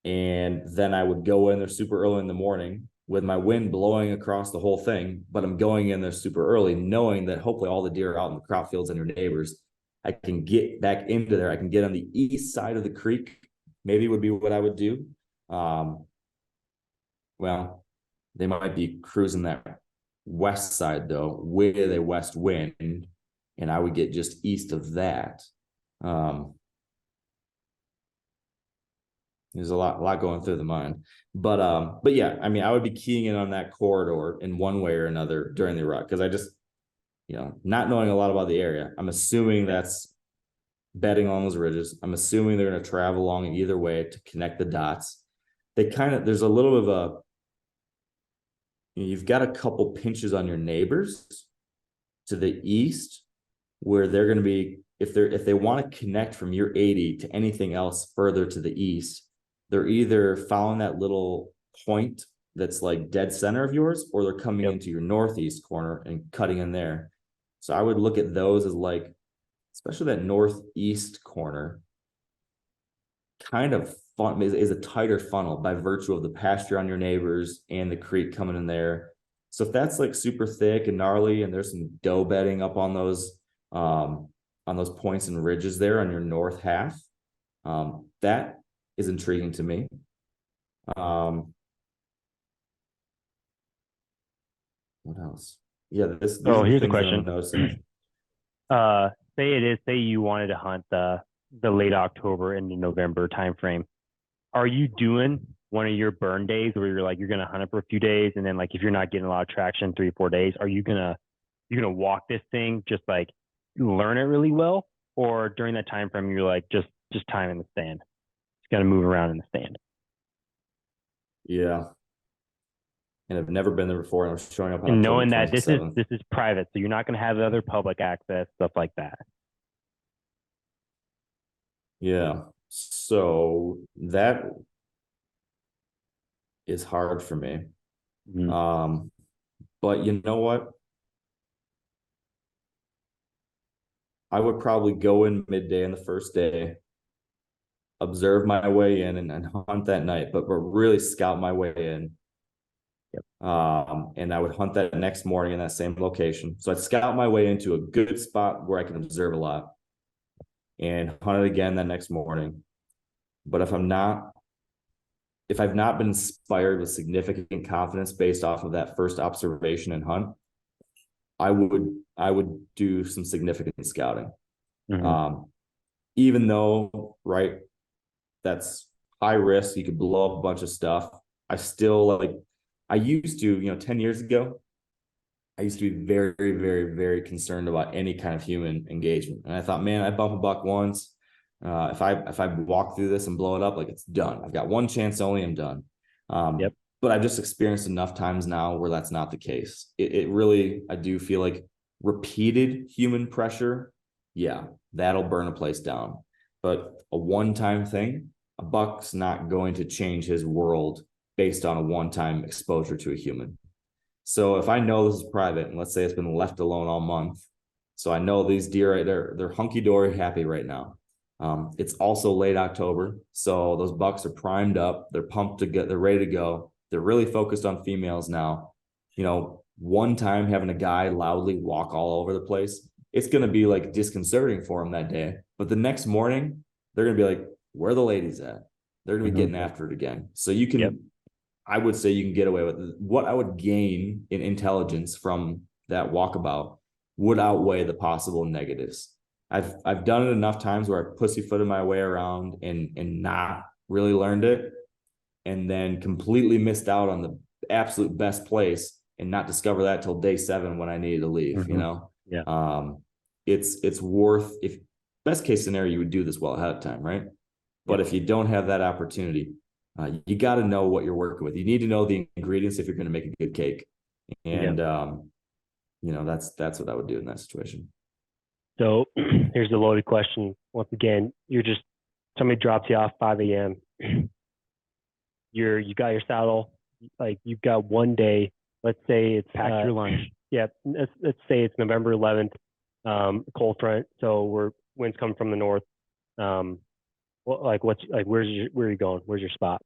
And then I would go in there super early in the morning with my wind blowing across the whole thing. But I'm going in there super early, knowing that hopefully all the deer are out in the crop fields and your neighbors. I can get back into there. I can get on the east side of the creek. Maybe would be what I would do. Well, they might be cruising that west side though with a west wind, and I would get just east of that. There's a lot going through the mind. But yeah, I mean, I would be keying in on that corridor in one way or another during the rut, because I just, not knowing a lot about the area, I'm assuming that's bedding on those ridges. I'm assuming they're going to travel along either way to connect the dots. There's a little bit of you've got a couple pinches on your neighbors to the east where they're going to be, if they want to connect from your 80 to anything else further to the east, they're either following that little point that's like dead center of yours, or they're coming into your northeast corner and cutting in there. So I would look at those as like, especially that northeast corner, kind of fun is a tighter funnel by virtue of the pasture on your neighbors and the creek coming in there. So if that's like super thick and gnarly and there's some doe bedding up on those points and ridges there on your north half, that is intriguing to me. What else? Yeah,
here's the question. Say you wanted to hunt the late October into November timeframe. Are you doing one of your burn days where you're going to hunt it for a few days, and then like if you're not getting a lot of traction 3-4 days, are you gonna walk this thing, just like learn it really well, or during that time frame you're like just time in the stand, just gotta move around in the stand?
Yeah. And I've never been there before, and I'm showing up on
and knowing that this is private, so you're not going to have other public access, stuff like that.
Yeah. So that is hard for me. Mm-hmm. But you know what? I would probably go in midday on the first day, observe my way in and hunt that night, but really scout my way in. Yep. And I would hunt that next morning in that same location. So I'd scout my way into a good spot where I can observe a lot and hunt it again that next morning. But if I've not been inspired with significant confidence based off of that first observation and hunt, I would do some significant scouting. Mm-hmm. Even though, right, that's high risk, you could blow up a bunch of stuff. I used to, 10 years ago, I used to be very, very, very concerned about any kind of human engagement. And I thought, man, I bump a buck once. If I walk through this and blow it up, like, it's done. I've got one chance only, I'm done. But I've just experienced enough times now where that's not the case. It really, I do feel like repeated human pressure, yeah, that'll burn a place down. But a one-time thing, a buck's not going to change his world based on a one-time exposure to a human. So if I know this is private, and let's say it's been left alone all month, so I know these deer, they're hunky-dory happy right now. It's also late October, so those bucks are primed up, they're pumped they're ready to go. They're really focused on females now. One time having a guy loudly walk all over the place, it's going to be like disconcerting for them that day. But the next morning, they're going to be like, where are the ladies at? They're going to be getting after it again. So you can, I would say you can get away with it. What I would gain in intelligence from that walkabout would outweigh the possible negatives. I've done it enough times where I pussyfooted my way around and not really learned it, and then completely missed out on the absolute best place and not discover that till day 7 when I needed to leave. Mm-hmm. It's worth, if best case scenario, you would do this well ahead of time, right? But if you don't have that opportunity, you got to know what you're working with. You need to know the ingredients if you're going to make a good cake. And, that's what I would do in that situation.
So here's the loaded question. Once again, somebody drops you off 5 a.m. You got your saddle, like you've got one day. Let's say it's
pack your lunch.
Yeah. Let's say it's November 11th, cold front. So winds coming from the north. Where are you going? Where's your spot?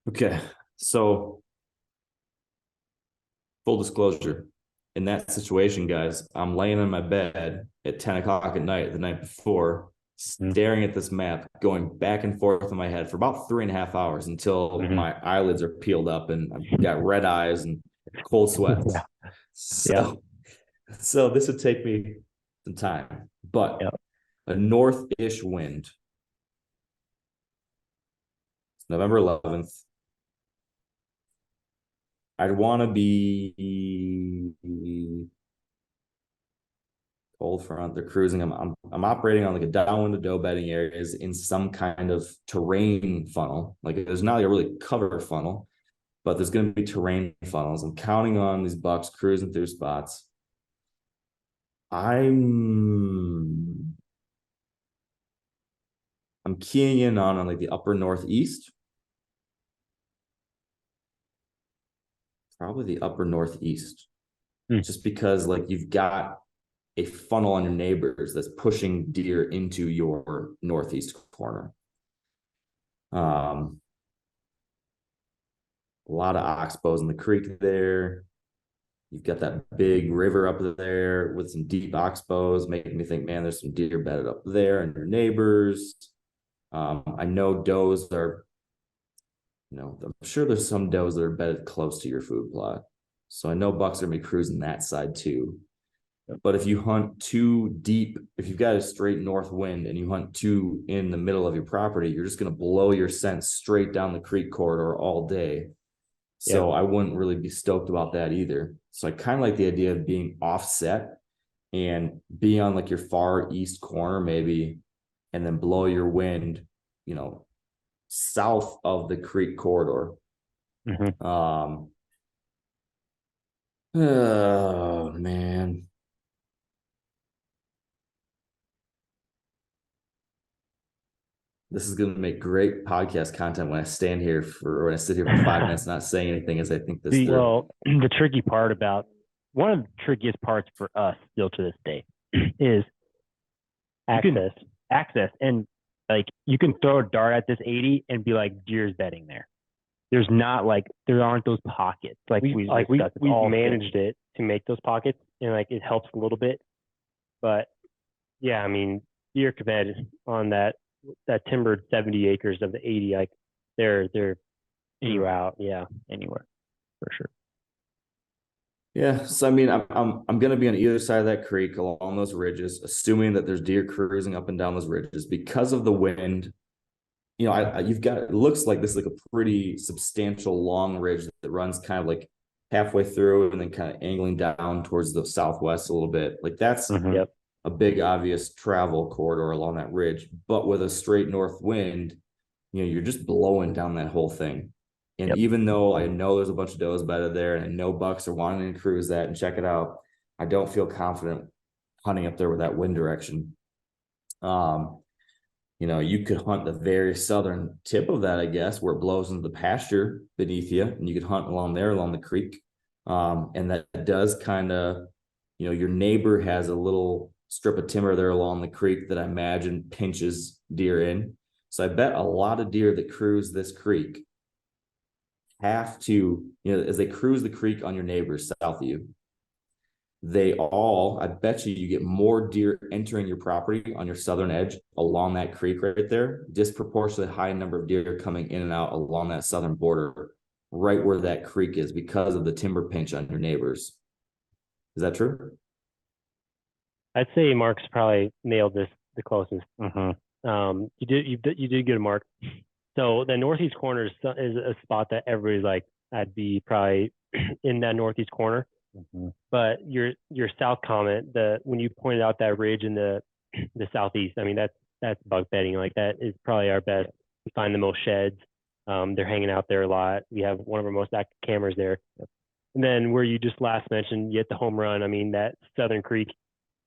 Okay. So full disclosure, in that situation, guys, I'm laying in my bed at 10 o'clock at night, the night before, staring at this map, going back and forth in my head for about 3.5 hours until my eyelids are peeled up and I've got red eyes and cold sweats. So this would take me some time, but a north-ish wind. It's November 11th. I'd want to be cold front. They're cruising. I'm operating on like a downwind to doe bedding areas in some kind of terrain funnel. Like there's not like a really cover funnel, but there's going to be terrain funnels. I'm counting on these bucks cruising through spots. I'm keying in on like the upper northeast. Probably the upper northeast. Just because like you've got a funnel on your neighbors that's pushing deer into your northeast corner. A lot of oxbows in the creek there. You've got that big river up there with some deep oxbows, making me think, man, there's some deer bedded up there and your neighbors. I know does are, I'm sure there's some does that are bedded close to your food plot. So I know bucks are going to be cruising that side too. But if you hunt too deep, if you've got a straight north wind and you hunt too in the middle of your property, you're just going to blow your scent straight down the creek corridor all day. So I wouldn't really be stoked about that either. So I kind of like the idea of being offset and be on like your far east corner maybe, and then blow your wind, south of the creek corridor. Oh man. This is going to make great podcast content when I stand here when I sit here for 5 minutes not saying anything as I think this through.
Well, the tricky part about one of the trickiest parts for us still to this day is access. And like you can throw a dart at this 80 and be like, deer's bedding there. There aren't those pockets. We've managed it to make those pockets, and like it helps a little bit. But yeah, I mean, deer could bed on that timbered 70 acres of the 80, like they're anywhere out. Yeah, anywhere for sure.
Yeah, so I mean, I'm going to be on either side of that creek along those ridges, assuming that there's deer cruising up and down those ridges because of the wind. It looks like this is like a pretty substantial long ridge that runs kind of like halfway through and then kind of angling down towards the southwest a little bit. Like that's a big obvious travel corridor along that ridge, but with a straight north wind, you're just blowing down that whole thing. And even though I know there's a bunch of does bedded there and I know bucks are wanting to cruise that and check it out, I don't feel confident hunting up there with that wind direction. You could hunt the very southern tip of that, I guess, where it blows into the pasture beneath you, and you could hunt along there, along the creek. And that does kind of, your neighbor has a little strip of timber there along the creek that I imagine pinches deer in. So I bet a lot of deer that cruise this creek have to, as they cruise the creek on your neighbors south of you, I bet you get more deer entering your property on your southern edge along that creek right there, disproportionately high number of deer coming in and out along that southern border, right where that creek is because of the timber pinch on your neighbors. Is that true?
I'd say Mark's probably nailed this the closest. You did good, Mark. So the northeast corner is a spot that everybody's like, I'd be probably in that northeast corner. But your south comment, when you pointed out that ridge in the southeast, I mean that's buck bedding. Like that is probably our best. We find the most sheds. They're hanging out there a lot. We have one of our most active cameras there. And then where you just last mentioned, you hit the home run. I mean that Southern Creek.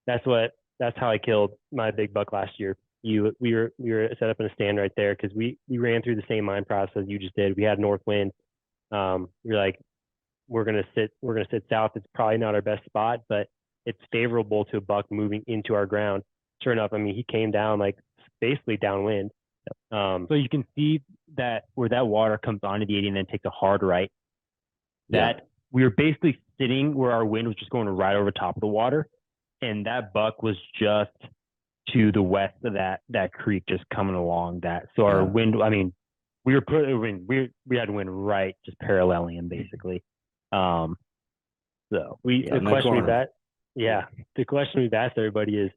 That's how I killed my big buck last year. We were set up in a stand right there because we ran through the same mind process you just did. We had north wind. You're like, we're gonna sit south. It's probably not our best spot, but it's favorable to a buck moving into our ground. Sure enough, I mean he came down like basically downwind. So you can see that where that water comes onto the 80 and then takes a hard right. That we were basically sitting where our wind was just going right over top of the water, and that buck was just to the west of that creek, just coming along that. So our wind, I mean, we had wind right, just paralleling him basically. So the question we've asked everybody is,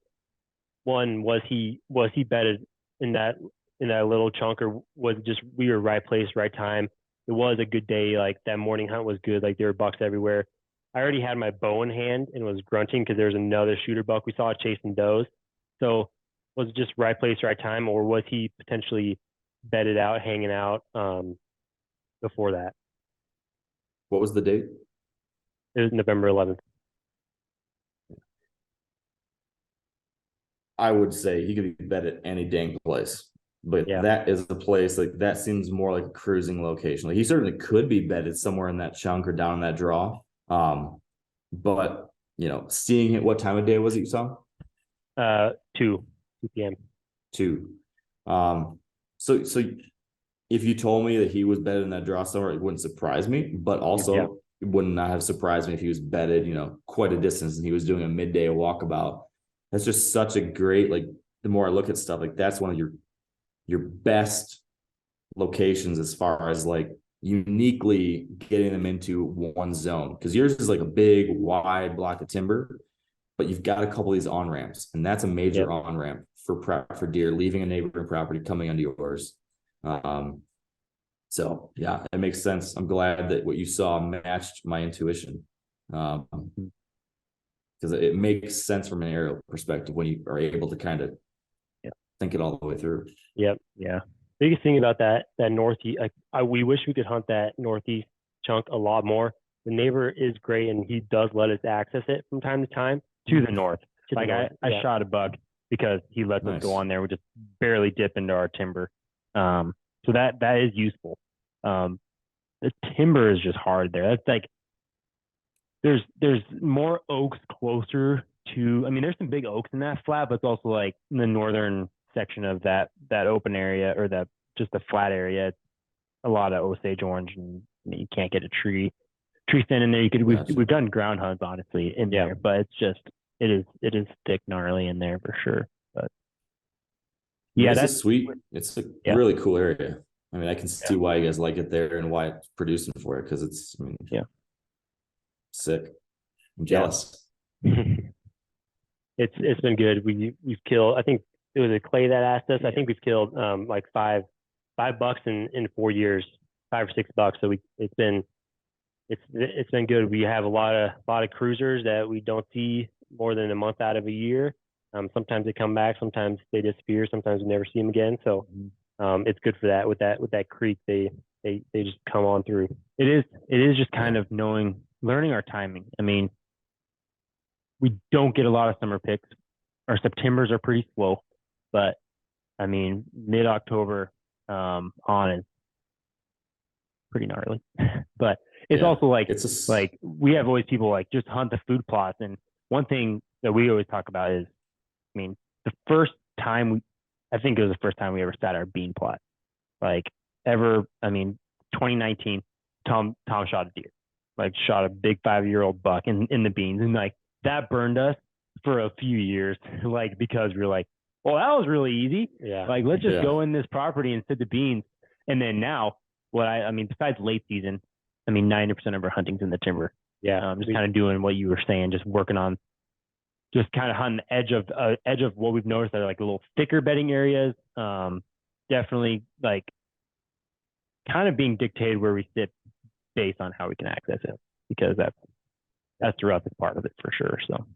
one, was he bedded in that little chunk, or was it just we were right place, right time? It was a good day. Like that morning hunt was good. Like there were bucks everywhere. I already had my bow in hand and was grunting because there was another shooter buck we saw chasing does. So was it just right place, right time, or was he potentially bedded out, hanging out before that?
What was the date?
It was November 11th.
I would say he could be bet at any dang place, but
Yeah.
that is the place, like that seems more like a cruising location. Like he certainly could be betted somewhere in that chunk or down in that draw. But seeing it, what time of day was it you saw?
2 p.m.
2. So if you told me that he was betted in that draw somewhere, it wouldn't surprise me, but also it would not have surprised me if he was betted, quite a distance and he was doing a midday walkabout. That's just such a great, like, the more I look at stuff, like that's one of your best locations as far as like uniquely getting them into one zone. Because yours is like a big, wide block of timber, but you've got a couple of these on ramps, and that's a major on ramp for deer leaving a neighboring property coming onto yours. So yeah, it makes sense. I'm glad that what you saw matched my intuition. Because it makes sense from an aerial perspective when you are able to kind of think it all the way through.
Yep. Yeah. Biggest thing about that northeast, we wish we could hunt that northeast chunk a lot more. The neighbor is great, and he does let us access it from time to time to the north. Like I shot a buck because he lets us go on there. We just barely dip into our timber. So that is useful. The timber is just hard there. That's like, there's more oaks closer to, there's some big oaks in that flat, but it's also like in the northern section of that open area, or just the flat area. It's a lot of Osage orange, and you can't get a tree stand in there. We've done ground hunts honestly in there, but it's just, it is thick, gnarly in there for sure. But yeah,
that's sweet. It's a really cool area. I can see why you guys like it there and why it's producing for it, because it's sick. I'm jealous.
It's been good. We've killed, I think it was a Clay that asked us. I think we've killed like five bucks in 4 years, 5 or 6 bucks. So it's been good. We have a lot of cruisers that we don't see more than a month out of a year. Sometimes they come back, sometimes they disappear, sometimes we never see them again. So it's good for that. With that creek, they just come on through. It is just kind of learning our timing. We don't get a lot of summer picks. Our Septembers are pretty slow, but mid-October on is pretty gnarly. But it's also like, we have always people like just hunt the food plots. And one thing that we always talk about is, the first time I think it was the first time we ever sat our bean plot, like ever. 2019, Tom shot a deer, like shot a big 5-year-old buck in the beans, and like that burned us for a few years, like because we were like, well, that was really easy. Yeah. Like let's just go in this property and sit the beans. And then now, besides late season, 90% of our hunting's in the timber. Yeah. Just kind of doing what you were saying, just working on, just kind of hunting the edge of what we've noticed that are like little thicker bedding areas. Definitely like kind of being dictated where we sit based on how we can access it, because that's the roughest part of it for sure. So,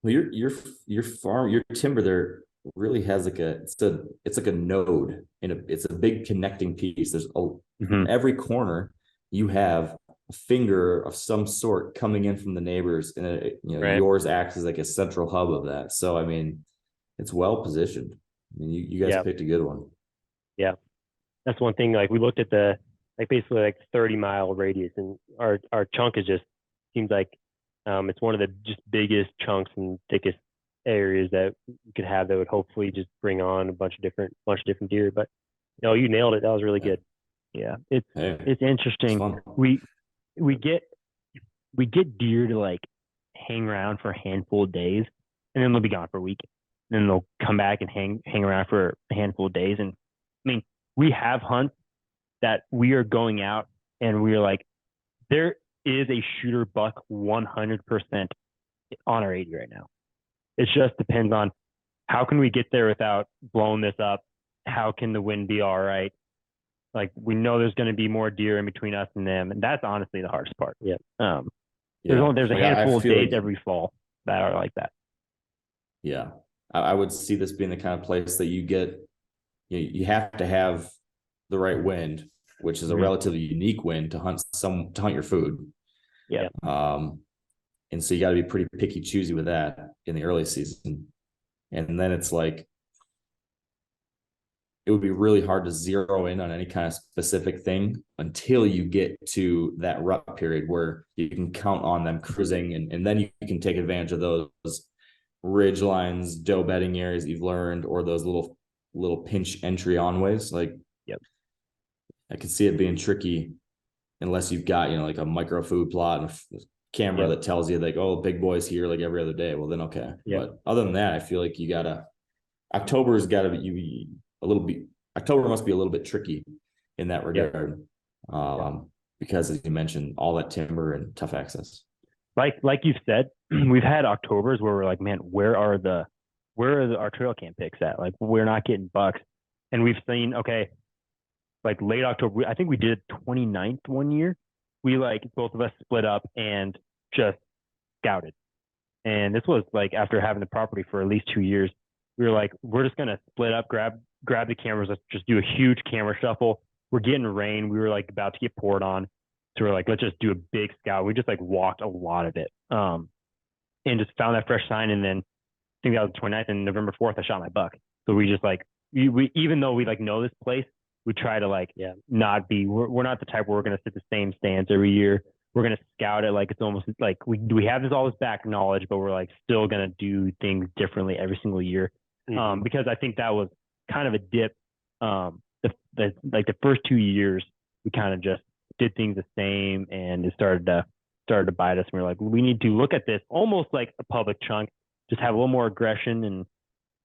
well, your farm, your timber there really has like it's like a node, and it's a big connecting piece. There's every corner you have a finger of some sort coming in from the neighbors, and yours acts as like a central hub of that. So it's well positioned. You guys picked a good one. Yeah,
that's one thing. Like we looked at basically 30-mile radius, and our chunk is just seems like it's one of the just biggest chunks and thickest areas that we could have that would hopefully just bring on a bunch of different deer. But you nailed it. That was really good. Yeah, it's interesting. We get deer to like hang around for a handful of days, and then they'll be gone for a week. And then they'll come back and hang around for a handful of days. And we have hunts that we are going out and we're like, there is a shooter buck 100% on our 80 right now. It just depends on
how can we get there without blowing this up? How can the wind be all right? Like, we know there's going to be more deer in between us and them, and that's honestly the hardest part.
Yeah.
There's a handful of days
like,
every fall that are like that.
Yeah, I would see this being the kind of place that you have to have the right wind, which is a relatively unique wind to hunt your food.
Yeah.
And so you got to be pretty picky, choosy with that in the early season. And then it's like, it would be really hard to zero in on any kind of specific thing until you get to that rut period where you can count on them cruising, and then you can take advantage of those ridge lines, doe bedding areas you've learned, or those little pinch entry on ways. Like,
yep,
I could see it being tricky unless you've got, like a micro food plot and a camera that tells you like, oh, big boy's here like every other day. Well, then okay. But other than that, I feel like October's got to be October must be a little bit tricky in that regard. Because as you mentioned, all that timber and tough access.
Like you've said, we've had Octobers where we're like, man, where are our trail cam picks at? Like, we're not getting bucks. And we've seen, okay, like late October, I think we did 29th one year. We both of us split up and just scouted. And this was like after having the property for at least 2 years. We were like, we're just going to split up, grab the cameras. Let's just do a huge camera shuffle. We're getting rain. We were like about to get poured on. So we're like, let's just do a big scout. We just like walked a lot of it. And just found that fresh sign. And then I think that was the 29th, and November 4th, I shot my buck. So we just like, we even though we like know this place, we try to like, not be, we're not the type where we're going to sit the same stance every year. We're going to scout it. Like, it's almost like we have this all this back knowledge, but we're like still going to do things differently every single year. Because I think that was kind of a dip. The first 2 years, we kind of just did things the same, and it started to bite us. And we're like, we need to look at this almost like a public chunk, just have a little more aggression. And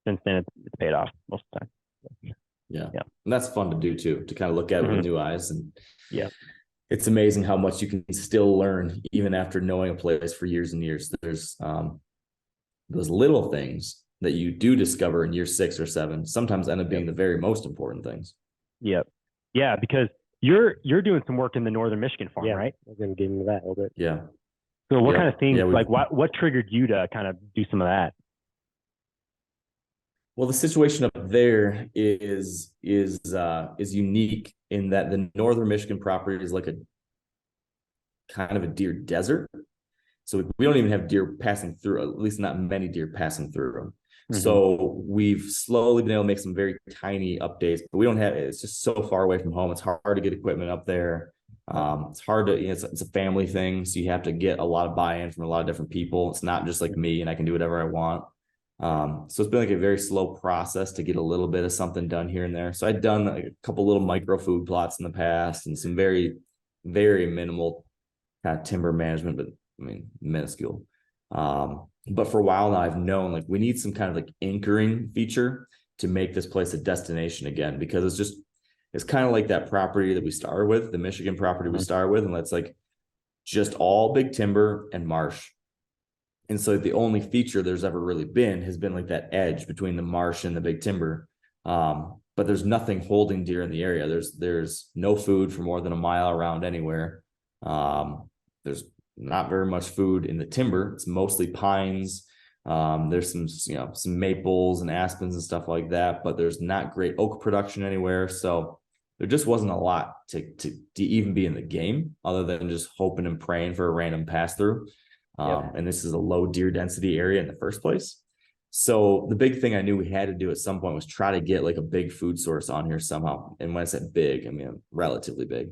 since then, it's paid off most of the time.
Yeah. And that's fun to do too, to kind of look at it with new eyes. And
it's
amazing how much you can still learn even after knowing a place for years and years. There's those little things that you do discover in year 6 or 7 sometimes end up being the very most important things.
Yep. Yeah, because you're doing some work in the northern Michigan farm, right?
I'm going to get into that a little bit.
Yeah.
So what kind of things, like what triggered you to kind of do some of that?
Well, the situation up there is unique in that the northern Michigan property is like a kind of a deer desert. So we don't even have deer passing through, at least not many deer passing through them. So we've slowly been able to make some very tiny updates, but we don't have, it's just so far away from home. It's hard to get equipment up there. It's hard to, it's a family thing. So you have to get a lot of buy-in from a lot of different people. It's not just like me and I can do whatever I want. So it's been like a very slow process to get a little bit of something done here and there. So I'd done like a couple little micro food plots in the past and some very, very minimal kind of timber management, but I mean, minuscule. But for a while now, I've known like we need some kind of like anchoring feature to make this place a destination again, because it's kind of like that property that we started with, the Michigan property we started with, and that's like just all big timber and marsh. And so the only feature there's ever really been has been like that edge between the marsh and the big timber. But there's nothing holding deer in the area. There's no food for more than a mile around anywhere. There's not very much food in the timber. It's mostly pines. There's some maples and aspens and stuff like that, but there's not great oak production anywhere. So there just wasn't a lot to even be in the game other than just hoping and praying for a random pass through. And this is a low deer density area in the first place. So the big thing I knew we had to do at some point was try to get like a big food source on here somehow. And when I said big, I mean relatively big.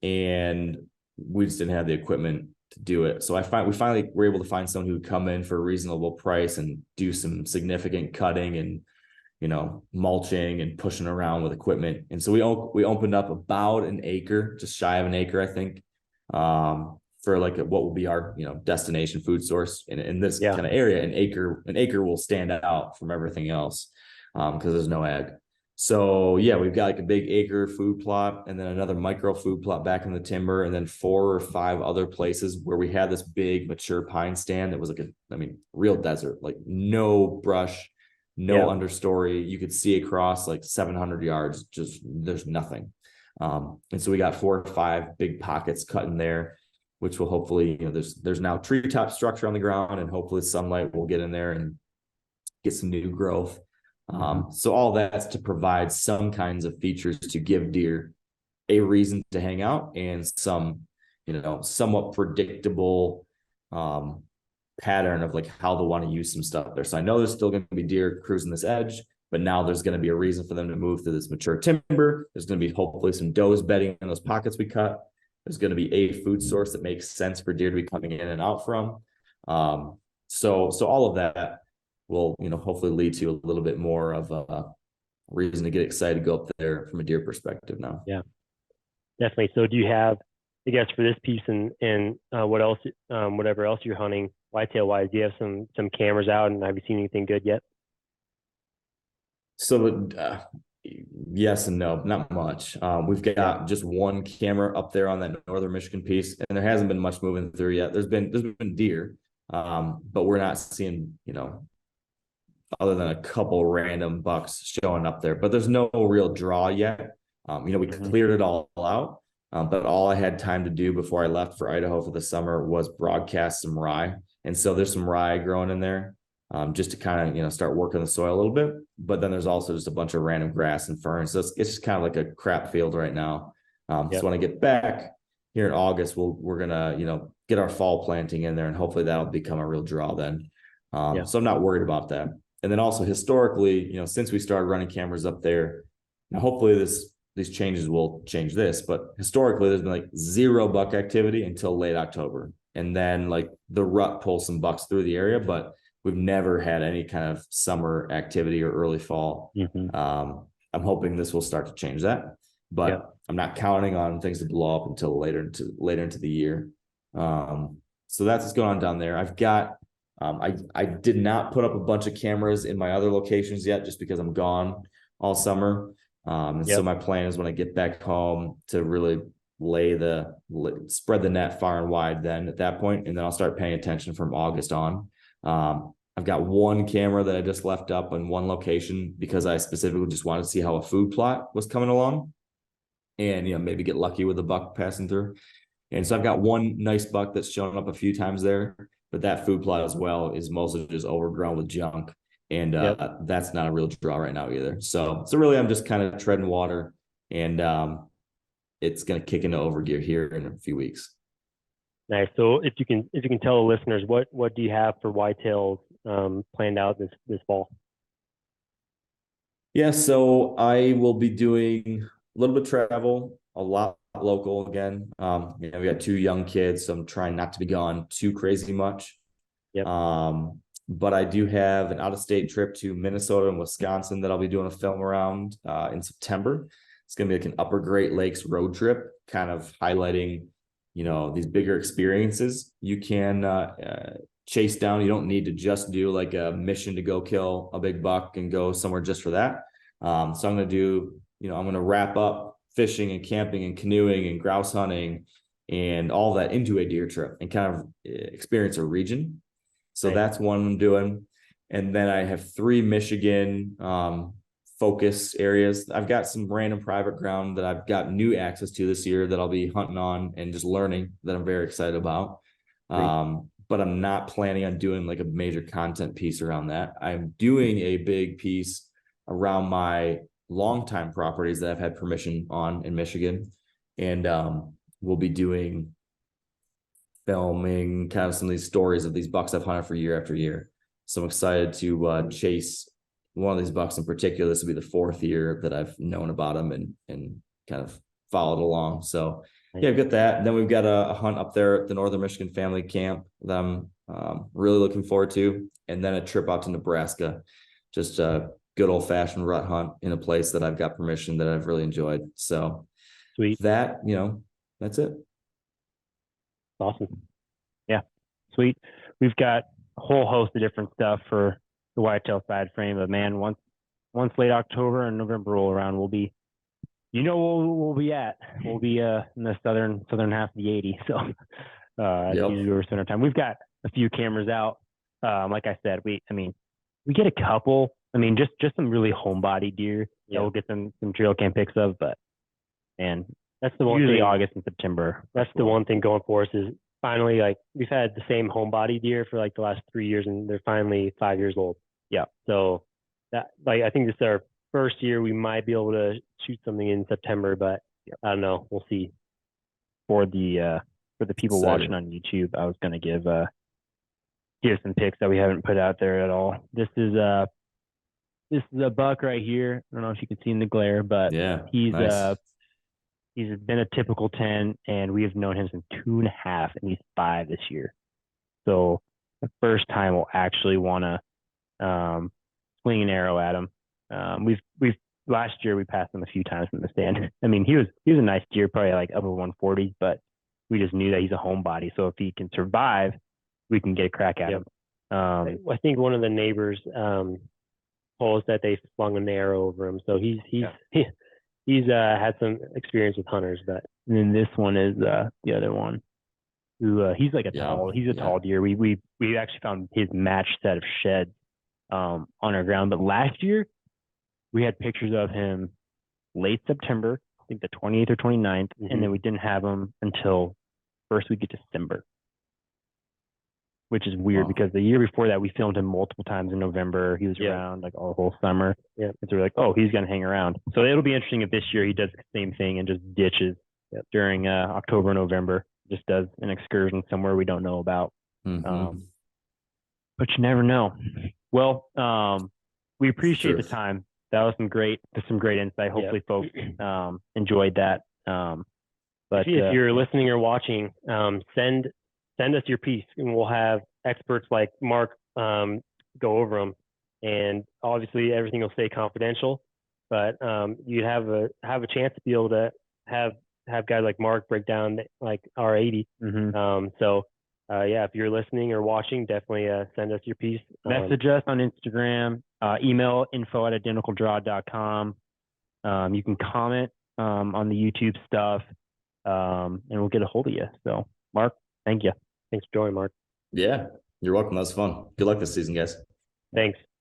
And we just didn't have the equipment to do it. So we finally were able to find someone who would come in for a reasonable price and do some significant cutting and, mulching and pushing around with equipment. And so we opened up about an acre, just shy of an acre, I think, for like what will be our, destination food source in this kind of area. An acre will stand out from everything else because there's no ag. So we've got like a big acre food plot and then another micro food plot back in the timber, and then 4 or 5 other places where we had this big mature pine stand that was like real desert, like no brush, no understory. You could see across like 700 yards, just there's nothing. And so we got 4 or 5 big pockets cut in there, which will hopefully, there's now treetop structure on the ground, and hopefully sunlight will get in there and get some new growth. So all that's to provide some kinds of features to give deer a reason to hang out, and some, somewhat predictable pattern of like how they'll want to use some stuff there. So I know there's still going to be deer cruising this edge, but now there's going to be a reason for them to move through this mature timber. There's going to be hopefully some does bedding in those pockets we cut. There's going to be a food source that makes sense for deer to be coming in and out from. So all of that will, hopefully lead to a little bit more of a reason to get excited to go up there from a deer perspective now.
Yeah, definitely. So do you have, I guess, for this piece and what else, whatever else you're hunting whitetail wise, do you have some cameras out, and have you seen anything good yet?
So yes and no, not much. We've got just one camera up there on that northern Michigan piece, and there hasn't been much moving through yet. There's been deer, but we're not seeing, other than a couple random bucks showing up there, but there's no real draw yet. We cleared it all out, but all I had time to do before I left for Idaho for the summer was broadcast some rye. And so there's some rye growing in there, just to kind of, start working the soil a little bit. But then there's also just a bunch of random grass and ferns. So it's just kind of like a crap field right now. So when I get back here in August, we're going to, get our fall planting in there, and hopefully that'll become a real draw then. So I'm not worried about that. And then also historically, since we started running cameras up there, now hopefully these changes will change this, but historically there's been like 0 buck activity until late October. And then like the rut pulls some bucks through the area, but we've never had any kind of summer activity or early fall. I'm hoping this will start to change that, but I'm not counting on things to blow up until later into the year. So that's what's going on down there. I've got, I did not put up a bunch of cameras in my other locations yet, just because I'm gone all summer. So my plan is when I get back home to really spread the net far and wide then at that point, and then I'll start paying attention from August on. I've got one camera that I just left up in one location because I specifically just wanted to see how a food plot was coming along, and maybe get lucky with a buck passing through. And so I've got one nice buck that's shown up a few times there, but that food plot as well is mostly just overgrown with junk. And that's not a real draw right now either. So really I'm just kind of treading water, and it's going to kick into overgear here in a few weeks.
Nice. So if you can tell the listeners, what do you have for whitetails planned out this fall?
Yeah, so I will be doing a little bit of travel, a lot local again. We got 2 young kids, so I'm trying not to be gone too crazy much. But I do have an out-of-state trip to Minnesota and Wisconsin that I'll be doing a film around in September. It's going to be like an Upper Great Lakes road trip, kind of highlighting, these bigger experiences you can chase down. You don't need to just do like a mission to go kill a big buck and go somewhere just for that. So I'm going to do, I'm going to wrap up fishing and camping and canoeing and grouse hunting and all that into a deer trip and kind of experience a region. So that's one I'm doing. And then I have 3 Michigan focus areas. I've got some random private ground that I've got new access to this year that I'll be hunting on and just learning, that I'm very excited about. But I'm not planning on doing like a major content piece around that. I'm doing a big piece around my longtime properties that I've had permission on in Michigan. And we'll be filming kind of some of these stories of these bucks I've hunted for year after year. So I'm excited to chase one of these bucks in particular. This will be the 4th year that I've known about him and kind of followed along. So yeah, I've got that. And then we've got a hunt up there at the Northern Michigan Family Camp that I'm really looking forward to. And then a trip out to Nebraska, just a good old fashioned rut hunt in a place that I've got permission that I've really enjoyed. So
sweet.
That, that's it.
Awesome. Yeah. Sweet. We've got a whole host of different stuff for the whitetail side frame, but man, once late October and November roll around, we'll be, we'll be at. We'll be in the southern half of the 80. So that's usually where we spend our time. We've got a few cameras out. Like I said, we get a couple
I mean, just some really homebody deer that we'll get some trail cam pics of, but and
that's the one
usually
thing.
August and September.
That's the one thing going for us is finally, like, we've had the same homebody deer for like the last 3 years, and they're finally 5 years old.
Yeah.
So that, like, I think this is our first year we might be able to shoot something in September, but I don't know. We'll see.
For the people watching on YouTube, I was gonna give some pics that we haven't put out there at all. This is a buck right here. I don't know if you can see in the glare, but he's
nice.
He's been a typical 10, and we have known him since 2.5, and he's 5 this year. So the first time we'll actually want to swing an arrow at him. We've last year we passed him a few times in the stand. I mean, he was a nice deer, probably like upper 140s, but we just knew that he's a homebody. So if he can survive, we can get a crack at him.
I think one of the neighbors told us that they flung an arrow over him. So he's had some experience with hunters. But
and then this one is the other one who he's like a tall deer. We actually found his matched set of sheds on our ground. But last year we had pictures of him late September, I think the 28th or 29th, and then we didn't have him until first week of December, which is weird because the year before that we filmed him multiple times in November. He was around like all whole summer. Yeah. And so we're like, oh, he's gonna hang around. So it'll be interesting if this year he does the same thing and just ditches during October, November, just does an excursion somewhere we don't know about. But you never know. Well, we appreciate the time. That was some great insight. Hopefully folks enjoyed that. But
if you're listening or watching, send us your piece, and we'll have experts like Mark go over them. And obviously everything will stay confidential, but you have a chance to be able to have guys like Mark break down like R80. If you're listening or watching, definitely send us your piece.
Message us on Instagram, email info@identicaldraw.com. You can comment on the YouTube stuff, and we'll get a hold of you. So, Mark, thank you.
Thanks for joining, Mark.
Yeah, you're welcome. That was fun. Good luck this season, guys.
Thanks.